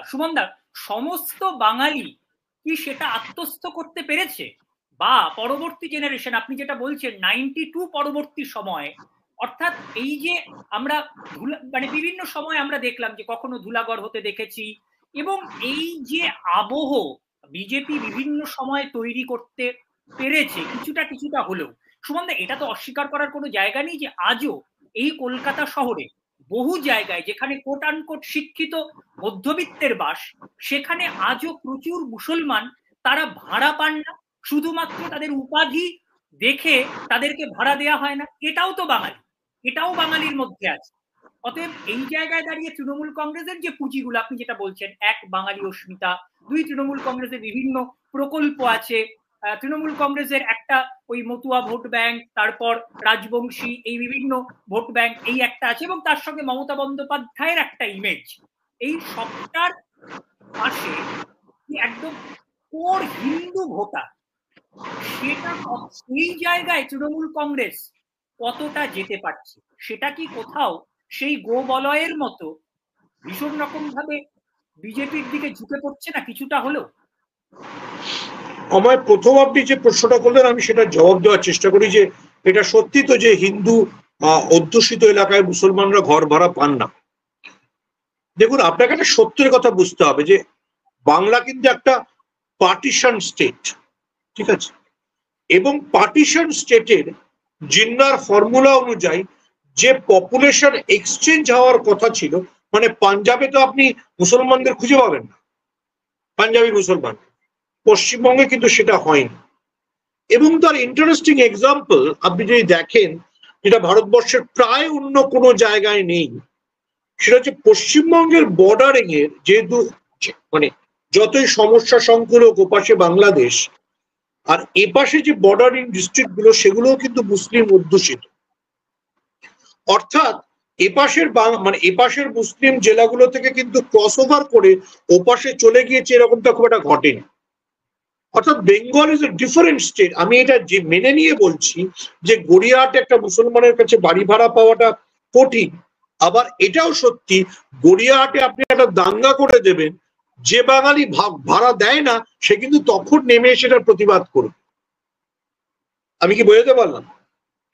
Speaker 2: সুমনদা সমস্ত বাঙালি কি সেটা আত্মস্থ করতে পেরেছে? বা পরবর্তী জেনারেশন, আপনি যেটা বলছেন 92 পরবর্তী সময়, অর্থাৎ এই যে আমরা মানে বিভিন্ন সময় আমরা দেখলাম যে কখনো ধুলাগড় হতে দেখেছি, এবং এই যে আবহ বিজেপি বিভিন্ন সময় তৈরি করতে পেরেছে কিছুটা হলেও, সুমনদা এটা তো অস্বীকার করার কোনো জায়গা নেই যে আজও এই কলকাতা শহরে বহু জায়গায় যেখানে কোট আনকোট শিক্ষিত মধ্যবিত্তের বাস, সেখানে আজও প্রচুর মুসলমান তারা ভাড়া পান না, শুধুমাত্র তাদের উপাধি দেখে তাদেরকে ভাড়া দেয়া হয় না। এটাও তো বাঙালি, এটাও বাঙালির মধ্যে আছে। অতএব এই জায়গায় দাঁড়িয়ে তৃণমূল কংগ্রেসের যে পুঁজিগুলো আপনি যেটা বলছেন, এক বাঙালি অস্মিতা, দুই তৃণমূল কংগ্রেসের বিভিন্ন প্রকল্প আছে, তৃণমূল কংগ্রেসের একটা ওই মতুয়া ভোট ব্যাংক, তারপর রাজবংশী, এই বিভিন্ন ভোট ব্যাংক এই একটা আছে, এবং তার সঙ্গে মমতা বন্দ্যোপাধ্যায়ের একটা ইমেজ, এই সবটার পাশে একদম কোর হিন্দু ভোটার, সেটা সেই জায়গায় তৃণমূল কংগ্রেস কতটা যেতে পারছে? সেটা কি কোথাও সেই গোবলয়ের মতো ভীষণ রকম ভাবে বিজেপির দিকে ঝুঁকে পড়ছে না কিছুটা হলেও?
Speaker 3: আমায় প্রথম আপনি যে প্রশ্নটা করলেন আমি সেটা জবাব দেওয়ার চেষ্টা করি যে এটা সত্যি তো যে হিন্দু অধ্যুষিত এলাকায় মুসলমানরা ঘর ভাড়া পান না। দেখুন, আপনাকে একটা সত্যের কথা বুঝতে হবে যে বাংলা কিন্তু একটা পার্টিশন স্টেট, ঠিক আছে, এবং পার্টিশন স্টেটের জিন্নার ফর্মুলা অনুযায়ী যে পপুলেশন এক্সচেঞ্জ হওয়ার কথা ছিল, মানে পাঞ্জাবে তো আপনি মুসলমানদের খুঁজে পাবেন না, পাঞ্জাবি মুসলমান, পশ্চিমবঙ্গে কিন্তু সেটা হয়নি। এবং তার ইন্টারেস্টিং এক্সাম্পল আপনি যদি দেখেন, যেটা ভারতবর্ষের প্রায় অন্য কোনো জায়গায় নেই, সেটা হচ্ছে পশ্চিমবঙ্গের বর্ডারিং এর যেহেতু মানে যতই সমস্যা সংকুল হোক ওপাশে বাংলাদেশ, আর এপাশে যে বর্ডারিং ডিস্ট্রিক্ট গুলো সেগুলোও কিন্তু মুসলিম অধ্যুষিত। অর্থাৎ এপাশের মুসলিম জেলাগুলো থেকে কিন্তু ক্রস ওভার করে ওপাশে চলে গিয়েছে এরকমটা খুব একটা ঘটেনি। অর্থাৎ Bengal is a different state. আমি এটা যে মেনে নিয়ে বলছি যে গড়িয়াহাটে একটা মুসলমানের কাছে বাড়ি ভাড়া পাওয়াটা কঠিন, আবার এটাও সত্যি গড়িয়াহাটে আপনি একটা দাঙ্গা করে দেবেন, যে বাঙালি ভাড়া দেয় না সে কিন্তু তখন নেমে সেটার প্রতিবাদ করবে। আমি কি বোঝাতে পারলাম?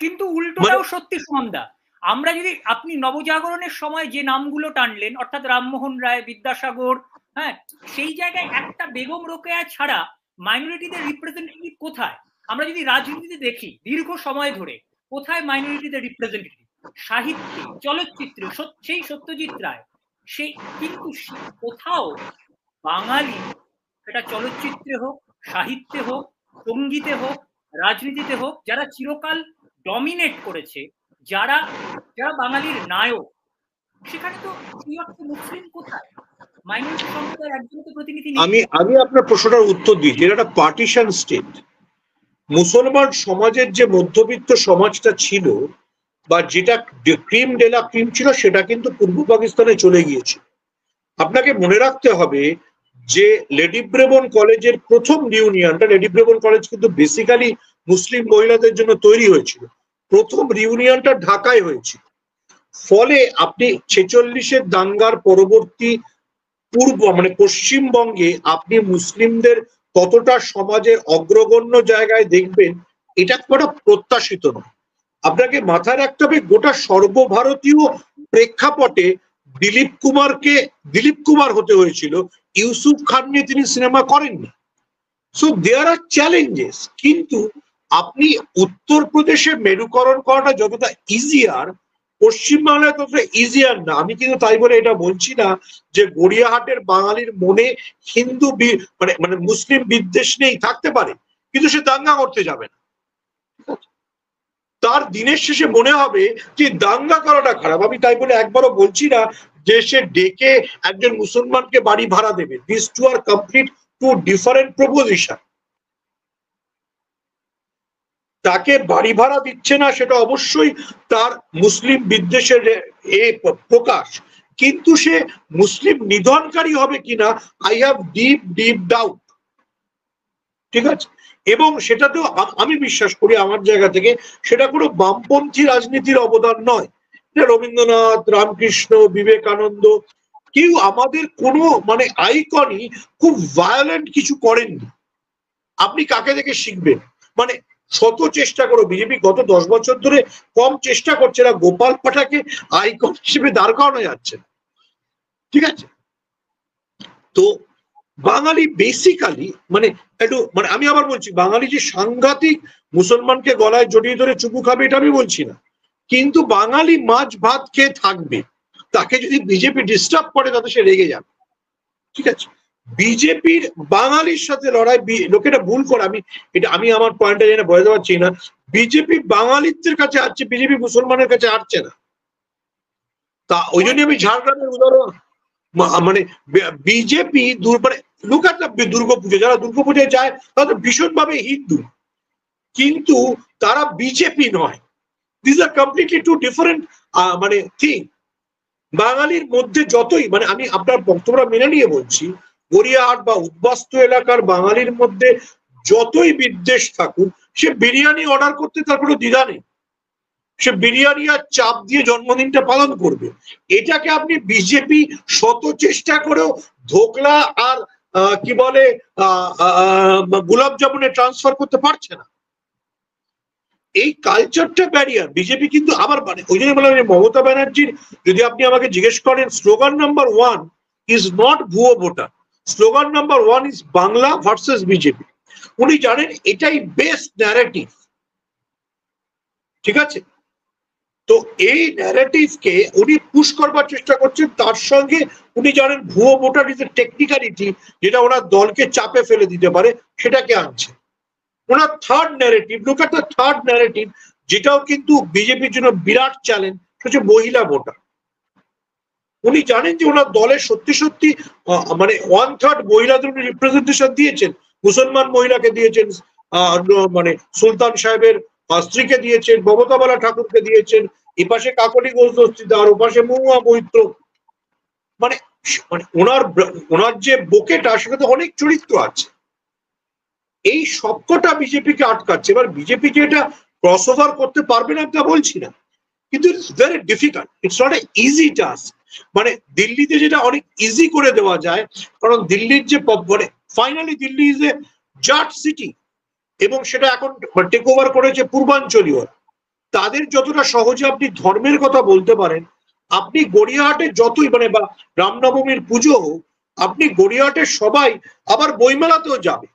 Speaker 2: কিন্তু উল্টোটাও সত্যি সুমনদা, আমরা যদি আপনি নবজাগরণের সময় যে নামগুলো টানলেন, অর্থাৎ রামমোহন রায়, বিদ্যাসাগর, হ্যাঁ, সেই জায়গায় একটা বেগম রোকেয়া ছাড়া মাইনরিটিদের রিপ্রেজেন্টেটিভ কোথায়? আমরা যদি রাজনীতিতে দেখি দীর্ঘ সময় ধরে, কোথায় মাইনরিটিদের রিপ্রেজেন্টেটিভ? সাহিত্যে, চলচ্চিত্রে সেই সত্যজিৎ রায়, সেই কিন্তু কোথাও বাঙালি, সেটা চলচ্চিত্রে হোক, সাহিত্যে হোক, সঙ্গীতে হোক, রাজনীতিতে হোক, যারা চিরকাল ডমিনেট করেছে, যারা যারা বাঙালির নায়ক, সেখানে তো সেই অর্থে মুসলিম কোথায়? মাইনরিটি সম্প্রদায়ের একজন তো প্রতিনিধি নেই।
Speaker 3: আমি আপনার প্রশ্নটার উত্তর দিই, যেটা একটা পার্টিশন স্টেট। মুসলমান সমাজের যে মধ্যবিত্ত সমাজটা ছিল বা যেটা ক্রিম ডেলা ক্রিম ছিল, সেটা কিন্তু পূর্ব পাকিস্তানে চলে গিয়েছে। আপনাকে মনে রাখতে হবে যে লেডি ব্রেবন কলেজের প্রথম রিউনিয়নটা, লেডি ব্রেবন কলেজ কিন্তু বেসিক্যালি মুসলিম মহিলাদের জন্য তৈরি হয়েছিল, প্রথম রিউনিয়নটা ঢাকায় হয়েছিল। ফলে আপনি 46-এর দাঙ্গার পরবর্তী পশ্চিমবঙ্গে আপনি মুসলিমদের কতটা সমাজের অগ্রগণ্য জায়গায় দেখবেন, এটা কতটা প্রত্যাশিত নয়। আপনাকে মাথায় রাখতে হবে গোটা সর্বভারতীয় প্রেক্ষাপটে দিলীপ কুমার হতে হয়েছিল, ইউসুফ খান নিয়ে তিনি সিনেমা করেননি। So there are challenges. কিন্তু আপনি উত্তরপ্রদেশে মেরুকরণ করাটা যতটা ইজিয়ার, পশ্চিমবাংলায় ততটা ইজিয়ার না। আমি কিন্তু তাই বলে এটা বলছি না যে গড়িয়াহাটের বাঙালির মনে হিন্দু মানে মুসলিম বিদ্বেষ নেই, থাকতে পারে, কিন্তু সে দাঙ্গা করতে যাবে না। তার দিনের শেষে মনে হবে যে দাঙ্গা করাটা খারাপ। আমি তাই বলে একবারও বলছি না যে সে ডেকে একজন মুসলমানকে বাড়ি ভাড়া দেবে। This two are complete two different proposition. তাকে বাড়ি ভাড়া দিচ্ছে না সেটা অবশ্যই তার মুসলিম বিদ্বেষের প্রকাশ, কিন্তু সে মুসলিম নিধনকারী হবে কিনা আই হ্যাভ ডিপ ডাউট। ঠিক আছে, এবং সেটাতেও আমি বিশ্বাস করি আমার জায়গা থেকে সেটা কোনো বামপন্থী রাজনীতির অবদান নয়। রবীন্দ্রনাথ, রামকৃষ্ণ, বিবেকানন্দ, কেউ আমাদের কোনো আইকনই খুব ভায়োলেন্ট কিছু করেননি। আপনি কাকে দেখে শিখবেন? শত চেষ্টা করো, বিজেপি গত 10 বছর ধরে কম চেষ্টা করছে না, গোপাল পাঠাকে আইকন হিসেবে দাঁড় করানো যাচ্ছে। ঠিক আছে, তো বাঙালি বেসিক্যালি একটু আমি আবার বলছি, বাঙালি যে সাংঘাতিক মুসলমানকে গলায় জড়িয়ে ধরে চুপু খাবে এটা আমি বলছি না, কিন্তু বাঙালি মাছ ভাত খেয়ে থাকবে। তাকে যদি বিজেপি ডিস্টার্ব করে তাতে সে রেগে যাবে। ঠিক আছে, বিজেপির বাঙালির সাথে লড়াই, লোকেটা ভুল করে, আমি আমার পয়েন্টটা জেনে বোঝাতে পারছি না। বিজেপি বাঙালিদের কাছে আসছে, বিজেপি মুসলমানের কাছে আসছে না। তা ওই জন্য আমি ঝাড়গ্রামের উদাহরণ, বিজেপি দুর্গাপুজো, যারা দুর্গাপুজোয় যায় তারা ভীষণভাবে হিন্দু, কিন্তু তারা বিজেপি নয়। This are completely two different thing. বাঙালির মধ্যে যতই আমি আপনার বক্তব্য মেনে নিয়ে বলছি, গড়িয়াহাট বা উদ্বাস্তু এলাকার বাঙালির মধ্যে যতই বিদ্বেষ থাকুক, সে বিরিয়ানি অর্ডার করতে তার কোনো দ্বিধা নেই, সে বিরিয়ানি আর চাপ দিয়ে জন্মদিনটা পালন করবে। এটাকে আপনি বিজেপি শত চেষ্টা করেও ধোকলা আর কি বলে গোলাপ জামুনে ট্রান্সফার করতে পারছে না। এই কালচারটা ব্যারিয়ার। বিজেপি কিন্তু আবার মানে ওই জন্য বললাম মমতা ব্যানার্জির যদি আপনি আমাকে জিজ্ঞেস করেন স্লোগান নাম্বার 1 ইজ নট ভুয়ো voter, slogan number 1 is Bangla versus BJP. উনি জানেন এটাই বেস্ট ন্যারেটিভ, ঠিক আছে? তো এই ন্যারেটিভকে উনি পুশ করবার চেষ্টা করছেন, তার সঙ্গে উনি জানেন ভুয়ো ভোটার ইজ এ টেকনিক্যালিটি যেটা ওনার দলকে চাপে ফেলে দিতে পারে, সেটাকে আনছে। ওনার third narrative, look at the third narrative, যেটাও কিন্তু বিজেপির জন্য বিরাট চ্যালেঞ্জ, হচ্ছে মহিলা ভোটার। উনি জানেন যে ওনার দলের সত্যি সত্যি মানে 1/3 মহিলাদের উনি রিপ্রেজেন্টেশন দিয়েছেন, মুসলমান মহিলাকে দিয়েছেন, মানে সুলতান সাহেবের স্ত্রীকে দিয়েছেন, মমতা বালা ঠাকুরকে দিয়েছেন, এপাশে কাকলি ঘোষ দস্তিদার, ওপাশে মহুয়া মৈত্র। মানে ওনার যে বোকেটা সেখানে অনেক চরিত্র আছে। এই সবকটা বিজেপিকে আটকাচ্ছে। এবার বিজেপি যে এটা ক্রস ওভার করতে পারবে না তা বলছি না, কিন্তু it's very difficult, it's not a easy task. মানে দিল্লিতে যেটা অনেক ইজি করে দেওয়া যায়, কারণ দিল্লির যে মানে finally Delhi is a Jat city, এবং সেটা এখন টেক ওভার করেছে পূর্বাঞ্চলীয়। তাদের যতটা সহজে আপনি ধর্মের কথা বলতে পারেন, আপনি গড়িয়াহাটে যতই মানে বা রামনবমীর পুজো হোক, আপনি গড়িয়াহাটের সবাই আবার বইমেলাতেও যাবে।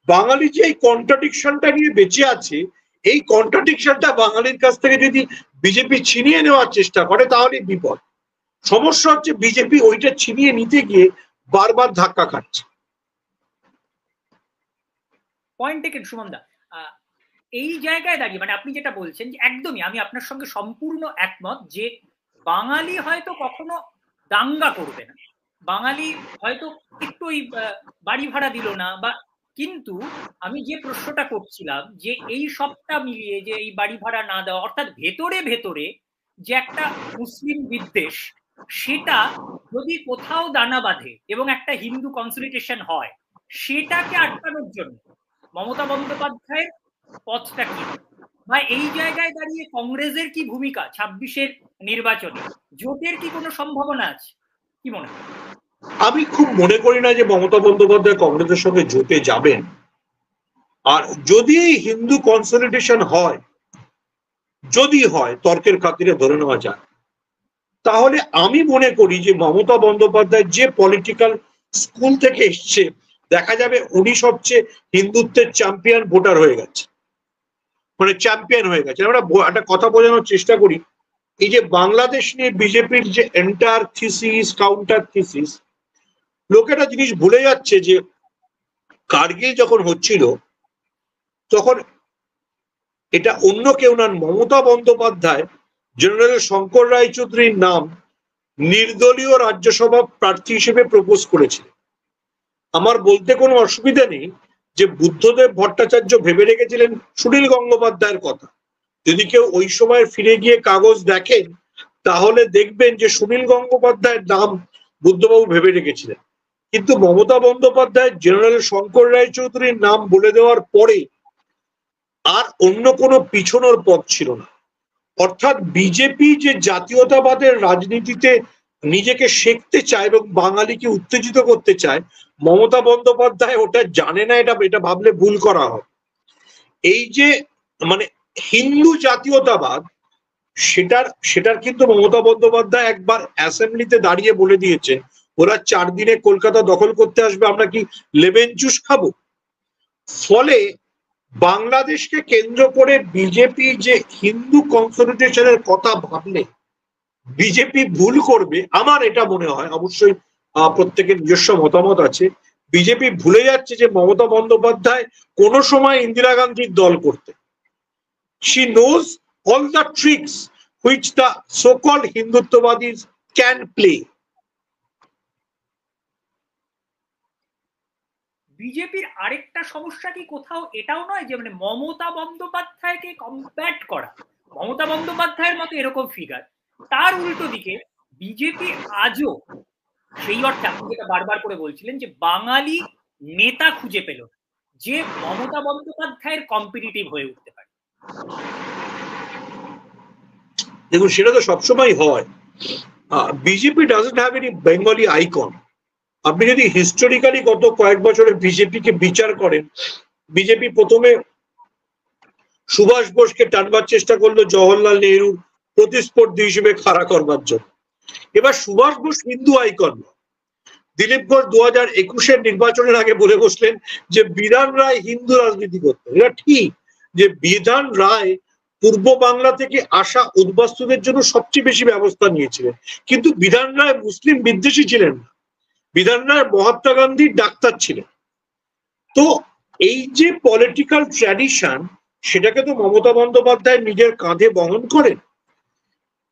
Speaker 3: বাঙালি যে এই কন্ট্রাডিকশনটা নিয়ে বেঁচে আছে, এই কন্ট্রাডিকশনটা বাঙালির কাছ থেকে যদি বিজেপি ছিনিয়ে নেওয়ার চেষ্টা করে তাহলে বিপদ। সমস্যা হচ্ছে বিজেপি ওইটা ছিনিয়ে নিতে গিয়ে বারবার ধাক্কা খাচ্ছে।
Speaker 2: পয়েন্ট টেকেন সুমনদা। এই জায়গায় দাঁড়িয়ে মানে আপনি যেটা বলছেন যে একদমই আমি আপনার সঙ্গে সম্পূর্ণ একমত যে বাঙালি হয়তো কখনো দাঙ্গা করবে না, বাঙালি হয়তো একটু ওই বাড়ি ভাড়া দিল না বা, কিন্তু আমি যে প্রশ্নটা করছিলাম যে এই সবটা মিলিয়ে যে এই বাড়ি ভাড়া না দেওয়া, অর্থাৎ ভেতরে ভেতরে যে একটা মুসলিম বিদ্বেষ, সেটা যদি কোথাও দানা বাঁধে এবং একটা হিন্দু কনসলিডেশন হয়, সেটাকে আটকানোর জন্য মমতা বন্দ্যোপাধ্যায়ের পথটা কি, বা এই জায়গায় দাঁড়িয়ে কংগ্রেসের কি ভূমিকা 26-এর নির্বাচনে, জোটের কি কোনো সম্ভাবনা আছে, কি মনে হয়?
Speaker 3: আমি খুব মনে করি না যে মমতা বন্দ্যোপাধ্যায় কংগ্রেসের সঙ্গে জোটে যাবেন। আর যদি হিন্দু কনসলিডেশন হয়, যদি হয় তর্কের খাতিরে ধরে নেওয়া যায়, তাহলে আমি মনে করি যে মমতা বন্দ্যোপাধ্যায় যে পলিটিক্যাল স্কুল থেকে এসছে, দেখা যাবে উনি সবচেয়ে হিন্দুত্বের চ্যাম্পিয়ন ভোটার হয়ে গেছে, মানে চ্যাম্পিয়ন হয়ে গেছে। আমরা একটা কথা বোঝানোর চেষ্টা করি, এই যে বাংলাদেশ নিয়ে বিজেপির যে এন্টার থিসিস কাউন্টার থিসিস, লোকেরা জিনিস ভুলে যাচ্ছে যে কার্গিল যখন হচ্ছিল তখন এটা অন্য কেউ না, মমতা বন্দ্যোপাধ্যায় জেনারেল শঙ্কর রায়চৌধুরীর নাম নির্দলীয় রাজ্যসভা প্রার্থী হিসেবে প্রপোজ করেছিলেন। আমার বলতে কোনো অসুবিধা নেই যে বুদ্ধদেব ভট্টাচার্য ভেবে রেখেছিলেন সুনীল গঙ্গোপাধ্যায়ের কথা। যদি কেউ ওই সময় ফিরে গিয়ে কাগজ দেখেন তাহলে দেখবেন যে সুনীল গঙ্গোপাধ্যায়ের নাম বুদ্ধবাবু ভেবে রেখেছিলেন, কিন্তু মমতা বন্দ্যোপাধ্যায় জেনারেল শঙ্কর রায়চৌধুরীর নাম বলে দেওয়ার পরে আর অন্য কোনো পিছনোর পথ ছিল না। অর্থাৎ বিজেপি যে জাতীয়তাবাদের রাজনীতিতে নিজেকে শেখতে চায় এবং বাঙালিকে উত্তেজিত করতে চায়, মমতা বন্দ্যোপাধ্যায় ওটা জানে না, এটা ভাবলে ভুল করা হয়। এই যে মানে হিন্দু জাতীয়তাবাদ, সেটার কিন্তু মমতা বন্দ্যোপাধ্যায় একবার অ্যাসেম্বলিতে দাঁড়িয়ে বলে দিয়েছেন, ওরা 4 দিনে কলকাতা দখল করতে আসবে, আমরা কি লেমন জুস খাবো? ফলে বাংলাদেশকে কেন্দ্র করে বিজেপি যে হিন্দু কনসলিডেশনের কথা ভাবলে বিজেপি ভুল করবে, আমার এটা মনে হয়। অবশ্যই প্রত্যেকের নিজস্ব মতামত আছে। বিজেপি ভুলে যাচ্ছে যে মমতা বন্দ্যোপাধ্যায় কোন সময় ইন্দিরা গান্ধীর দল করতে। She knows all the tricks which the so-called Hindutvawadis can play.
Speaker 2: বিজেপির আরেকটা সমস্যা কি কোথাও এটাও নয় যে মানে মমতা বন্দ্যোপাধ্যায়কে কম্প্যাট করা, মমতা বন্দ্যোপাধ্যায়ের মতো এরকম ফিগার, তার উল্টো দিকে বিজেপি আজও সেই অর্থে আপনি যেটা বারবার করে বলছিলেন যে বাঙালি নেতা খুঁজে পেল যে মমতা বন্দ্যোপাধ্যায়ের কম্পিটিটিভ হয়ে উঠতে পারে?
Speaker 3: দেখুন, সেটা তো সবসময় হয়। BJP doesn't have any Bengali icon. আপনি যদি হিস্টোরিক্যালি গত কয়েক বছরে বিজেপিকে বিচার করেন, বিজেপি প্রথমে সুভাষ বোসকে টানবার চেষ্টা করলো জওহরলাল নেহরুর প্রতিস্পর্ধী হিসেবে খাড়া করবার জন্য। এবার সুভাষ বোস হিন্দু আইকন, দিলীপ ঘোষ 2021-এর নির্বাচনের আগে বলে বসলেন যে বিধান রায় হিন্দু রাজনীতি করতেন। এটা ঠিক যে বিধান রায় পূর্ব বাংলা থেকে আসা উদ্বাস্তুদের জন্য সবচেয়ে বেশি ব্যবস্থা নিয়েছিলেন, কিন্তু বিধান রায় মুসলিম বিদ্বেষী ছিলেন না, বিধান রায় মহাত্মা গান্ধীর ডাক্তার ছিলেন। তো এই যে পলিটিক্যাল ট্র্যাডিশন, সেটাকে তো মমতা বন্দ্যোপাধ্যায় নিজের কাঁধে বহন করেন।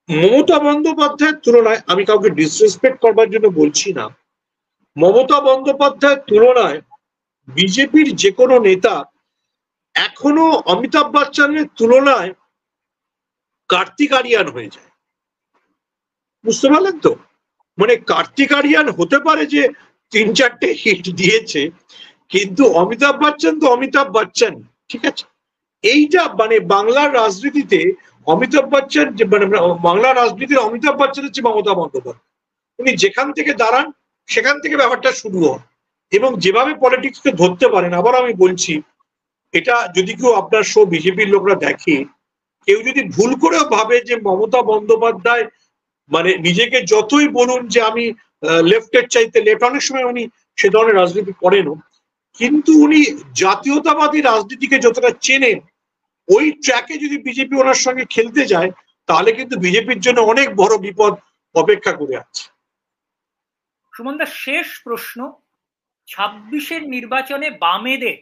Speaker 3: মমতা বন্দ্যোপাধ্যায়ের তুলনায়, আমি কাউকে ডিসরেসপেক্ট করবার জন্য বলছি না, মমতা বন্দ্যোপাধ্যায়ের তুলনায় বিজেপির যে কোনো নেতা এখনো অমিতাভ বচ্চনের তুলনায় কার্তিক আরিয়ান হয়ে যায়। বুঝতে পারলেন তো? মানে কার্তিক আরিয়ান হতে পারে যে 3-4টে হিট দিয়েছে, কিন্তু অমিতাভ বচ্চন তো অমিতাভ বচ্চন, ঠিক আছে? এইটা মানে বাংলার রাজনীতিতে অমিতাভ বচ্চন, মানে বাংলার রাজনীতির অমিতাভ বচ্চন হচ্ছে মমতা বন্দ্যোপাধ্যায়। উনি যেখান থেকে দাঁড়ান সেখান থেকে ব্যাপারটা শুরু হয়, এবং যেভাবে পলিটিক্সকে ধরতে পারেন। আবার আমি বলছি, এটা যদি কেউ আপনার শো বিজেপির লোকরা দেখে, কেউ যদি ভুল করেও ভাবে যে মমতা বন্দ্যোপাধ্যায় মানে নিজেকে যতই বলুন যে আমি লেফটের চাইতে লেফট, অনেক সময় উনি সে ধরনের রাজনীতি করেনও, কিন্তু উনি জাতীয়তাবাদী রাজনীতিকে যতটা চেনেন, ওই ট্র্যাকে যদি বিজেপি ওনার সঙ্গে খেলতে যায়, তাহলে কিন্তু বিজেপির জন্য অনেক বড় বিপদ অপেক্ষা করে আছে।
Speaker 2: সুমনদা, শেষ প্রশ্ন, 26-এর নির্বাচনে বামেদের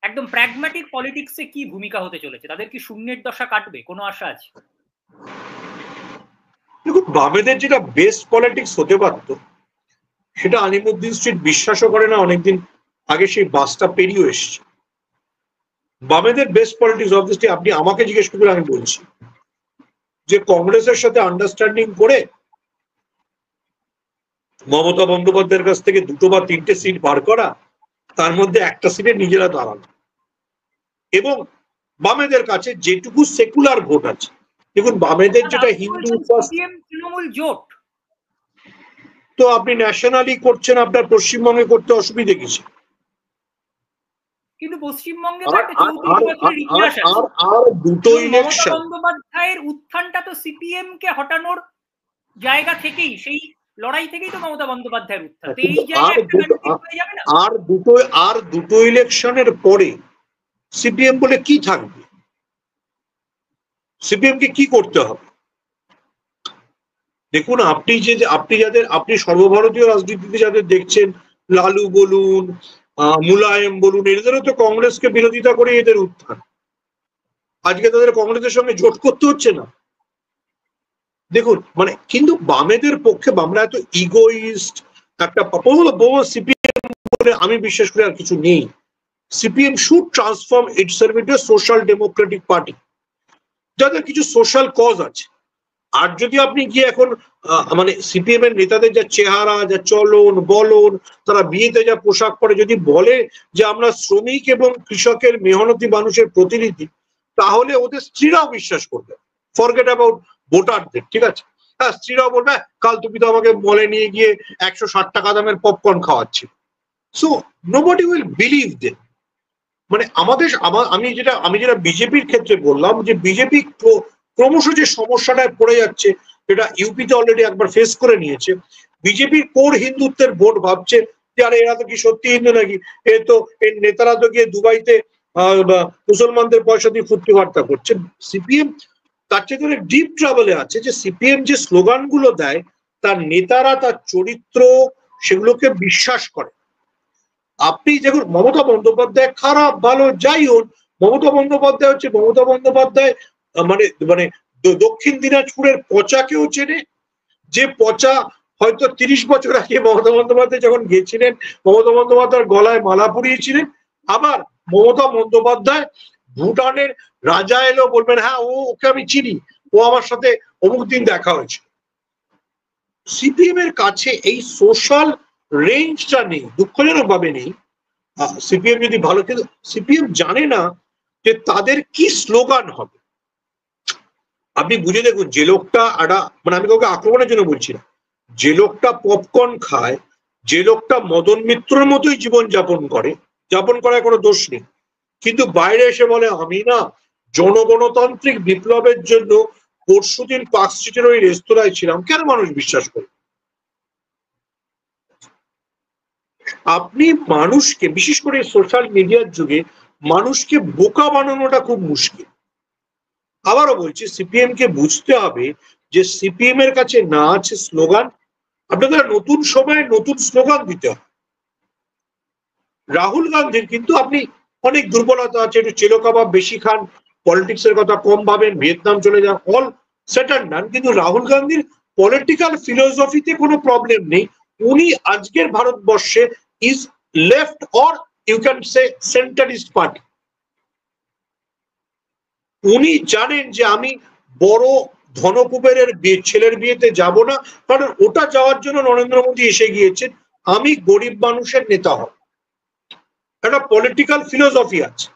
Speaker 2: একদম প্র্যাগম্যাটিক পলিটিক্সে কি ভূমিকা হতে চলেছে? তাদের কি শূন্যের দশা কাটবে? কোনো আশা আছে?
Speaker 3: দেখুন, বামেদের যেটা বেস্ট পলিটিক্স হতে পারত, সেটা আলিমুদ্দিন স্ট্রিট বিশ্বাসও করে না, অনেকদিন আগে সেই বাসটা পেরিয়ে এসছে। বামেদের বেস্ট পলিটিক্স অবভিয়াসলি, আপনি আমাকে জিজ্ঞেস করবেন, আমি বলছি যে কংগ্রেসের সাথে আন্ডারস্ট্যান্ডিং করে মমতা বন্দ্যোপাধ্যায়ের কাছ থেকে 2 বা 3টে সিট বার করা, তার মধ্যে একটা সিটে নিজেরা দাঁড়ানো, এবং বামেদের কাছে যেটুকু সেকুলার ভোট আছে। দেখুন, বামেদের যেটা হিন্দু
Speaker 2: তৃণমূল জোট,
Speaker 3: তো আপনি ন্যাশনালি করছেন, আপনার পশ্চিমবঙ্গে করতে অসুবিধে কিছু,
Speaker 2: কিন্তু পশ্চিমবঙ্গে
Speaker 3: আর দুটো ইলেকশন
Speaker 2: বন্দ্যোপাধ্যায়ের উত্থানটা তো সিপিএম কে হটানোর জায়গা থেকেই, সেই লড়াই থেকেই তো মমতা বন্দ্যোপাধ্যায়ের উত্থান।
Speaker 3: আর দুটো ইলেকশনের পরে সিপিএম বলে কি থাকবে? সিপিএম কে কি করতে হবে? দেখুন, আপনি সর্বভারতীয় রাজনীতিতে যাদের দেখছেন, লালু বলুন, মুলায়ম বলুন, এদেরও তো কংগ্রেসকে বিরোধিতা করে এদের উত্থান। আজকে তাদের কংগ্রেসের সঙ্গে জোট করতে হচ্ছে না। দেখুন, মানে কিন্তু বামেদের পক্ষে, বামরা এত ইগোইস্ট একটা সিপিএম বলে আমি বিশ্বাস করি আর কিছু নেই। CPM should transform itself into a social Democratic party, যাদের কিছু সোশ্যাল কজ আছে। আর যদি আপনি গিয়ে এখন মানে সিপিএম এর নেতাদের যা চেহারা, যা চলন বলন, তারা বিয়েতে যা পোশাক পরে, যদি বলে যে আমরা শ্রমিক এবং কৃষকের মেহনতি মানুষের প্রতিনিধি, তাহলে ওদের স্ত্রীরাও বিশ্বাস করবে। ফরগেট অ্যাবাউট ভোটারদের, ঠিক আছে? হ্যাঁ, স্ত্রীরাও বলবে কাল তুমি তো আমাকে মলে নিয়ে গিয়ে 160 টাকা দামের পপকর্ন খাওয়াচ্ছি। So nobody will believe them. মানে আমি যেটা বিজেপির ক্ষেত্রে বললাম, যে বিজেপি ক্রমশ যে সমস্যাটায় পড়ে যাচ্ছে, যেটা ইউপিতে অলরেডি একবার ফেস করে নিয়েছে। বিজেপির কোর হিন্দুত্বের ভোট ভাবছে যে আরে এরা তো কি সত্যি হিন্দু নাকি, এই নেতারা তো গিয়ে দুবাইতে মুসলমানদের পয়সা দিয়ে ফুর্তি বার্তা করছে। সিপিএম তার চেয়ে অনেক ডিপ ট্রাভেলে আছে, যে সিপিএম যে স্লোগান গুলো দেয়, তার নেতারা তার চরিত্র সেগুলোকে বিশ্বাস করে। আপনি দেখুন, মমতা বন্দ্যোপাধ্যায় খারাপ ভালো যাই হোক, মমতা বন্দ্যোপাধ্যায় হচ্ছে মমতা বন্দ্যোপাধ্যায়, মানে দক্ষিণ দিনাজপুরের পচাকেও চেনে, যে পচা হয়তো 30 বছর আগে মমতা বন্দ্যোপাধ্যায় যখন গেছিলেন, মমতা বন্দ্যোপাধ্যায়ের গলায় মালা পরিয়েছিলেন। আবার মমতা বন্দ্যোপাধ্যায় ভুটানের রাজা এলো, বলবেন হ্যাঁ ওকে আমি চিনি, ও আমার সাথে অমুক দিন দেখা হয়েছে। সিপিএম এর কাছে এই সোশ্যাল রেঞ্জটা নেই, দুঃখজনক ভাবে নেই। সিপিএম যদি ভালো, কিন্তু সিপিএম জানে না যে তাদের কি স্লোগান হবে। আপনি বুঝে দেখুন, যে লোকটা মানে আমি কাউকে আক্রমণের জন্য বলছি না, যে লোকটা পপকর্ন খায় যে লোকটা মদন মিত্রর মতোই জীবন যাপন করার কোনো দোষ নেই, কিন্তু বাইরে এসে বলে আমি না জনগণতান্ত্রিক বিপ্লবের জন্য পরশুদিন পার্ক স্ট্রিটের ওই রেস্তোরাঁয় ছিলাম, কেন মানুষ বিশ্বাস করে? আপনি মানুষকে, বিশেষ করে সোশ্যাল মিডিয়ার যুগে মানুষকে বোকা বানানোটা খুব মুশকিল। আবারও বলছি, সিপিএম কে বুঝতে হবে যে সিপিএম এর কাছে না আছে স্লোগান, আপনাদের নতুন সময়ে নতুন স্লোগান দিতে হবে। রাহুল গান্ধীর কিন্তু আপনি অনেক দুর্বলতা আছে, একটু চেলো কাবাব বেশি খান, পলিটিক্স এর কথা কম ভাবেন, ভিয়েতনাম চলে যান, অল সেট অ্যান্ড ডান, কিন্তু রাহুল গান্ধীর পলিটিক্যাল ফিলোসফিতে কোনো প্রবলেম নেই। উনি আজকের ভারতবর্ষে is left or you can say centrist party. উনি জানেন যে আমি বড় ধনকুবেরের ছেলের বিয়েতে যাব না, কারণ ওটা যাওয়ার জন্য নরেন্দ্র মোদী এসে গিয়েছেন, আমি গরিব মানুষের নেতা হব। একটা পলিটিক্যাল ফিলোসফি আছে।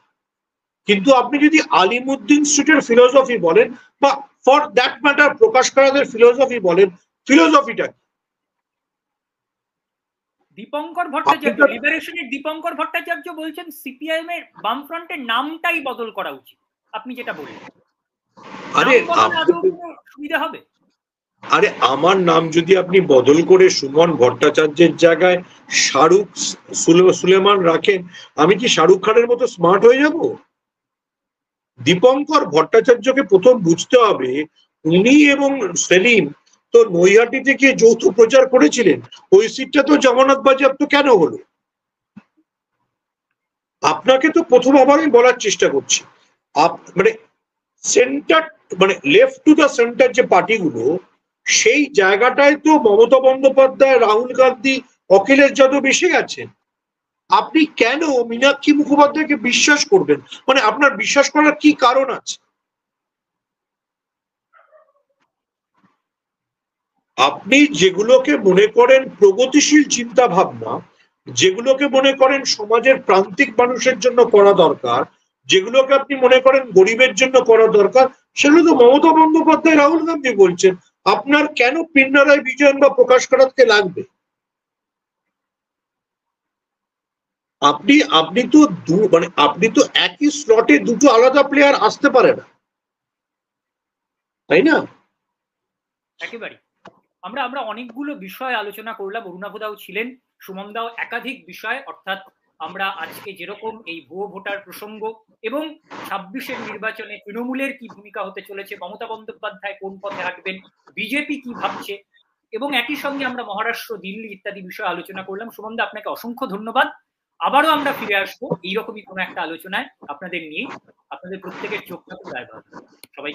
Speaker 3: কিন্তু আপনি যদি আলিমুদ্দিন স্ট্রিটের ফিলোসফি বলেন, বা ফর দ্যাট ম্যাটার প্রকাশ কারাদের ফিলোসফি বলেন, ফিলোসফিটা
Speaker 2: দীপঙ্কর ভট্টাচার্য, লিবারেশনের দীপঙ্কর ভট্টাচার্য বলছেন সিপিআইএম এর বামফ্রন্টের নামটাই বদল করা উচিত। আপনি যেটা বললেন,
Speaker 3: আরে
Speaker 2: সুবিধা হবে?
Speaker 3: আরে আমার নাম যদি আপনি বদল করে সুমন ভট্টাচার্যের জায়গায় শাহরুখ সুলেমান রাখেন, আমি কি শাহরুখ খানের মতো স্মার্ট হয়ে যাব? দীপঙ্কর ভট্টাচার্যকে প্রথম বুঝতে হবে, উনি এবং সেলিম তো নৈহাটি থেকে যৌথ প্রচার করেছিলেন, ওই সিটটা তো জামানত বাজেয়াপ্ত কেন হলো? আপনাকে তো প্রথম আবারই বলার চেষ্টা করছি, মানে সেন্টার, মানে লেফট টু দ্য সেন্টার যে পার্টিগুলো, সেই জায়গাটায় তো মমতা বন্দ্যোপাধ্যায়, রাহুল গান্ধী, অখিলেশ যাদব এসে গেছেন। আপনি কেন মীনাক্ষী মুখোপাধ্যায়কে বিশ্বাস করবেন? মানে আপনার বিশ্বাস করার কি কারণ আছে? আপনি যেগুলোকে মনে করেন প্রগতিশীল চিন্তা ভাবনা, যেগুলোকে মনে করেন সমাজের প্রান্তিক মানুষের জন্য করা দরকার, যেগুলোকে আপনি মনে করেন গরিবের জন্য করা দরকার, সেগুলো তো মমতা বন্দ্যোপাধ্যায়, রাহুল গান্ধী বলছেন। আপনার কেন পিন্নারায় বিজয়ন বা প্রকাশ কারাতকে লাগবে? আপনি তো মানে আপনি তো একই স্লটে দুটো আলাদা প্লেয়ার আসতে পারে না, তাই না?
Speaker 2: একেবারে। আমরা অনেকগুলো বিষয় আলোচনা করলাম, অরুণাভদাও ছিলেন, সুমনদাও একাধিক বিষয়, অর্থাৎ আমরা আজকে যেরকম এই ভুয়ো ভোটার প্রসঙ্গ এবং 26-এর নির্বাচনে তৃণমূলের কি ভূমিকা হতে চলেছে, মমতা বন্দ্যোপাধ্যায় কোন পথে হাঁটবেন, বিজেপি কি ভাবছে, এবং একই সঙ্গে আমরা মহারাষ্ট্র, দিল্লি ইত্যাদি বিষয় আলোচনা করলাম। সুমনদা, আপনাকে অসংখ্য ধন্যবাদ। আবারও আমরা ফিরে আসবো এইরকমই কোনো একটা আলোচনায় আপনাদের নিয়ে। আপনাদের প্রত্যেকের চোখ থাকুক রায়বাহাদুর। সবাই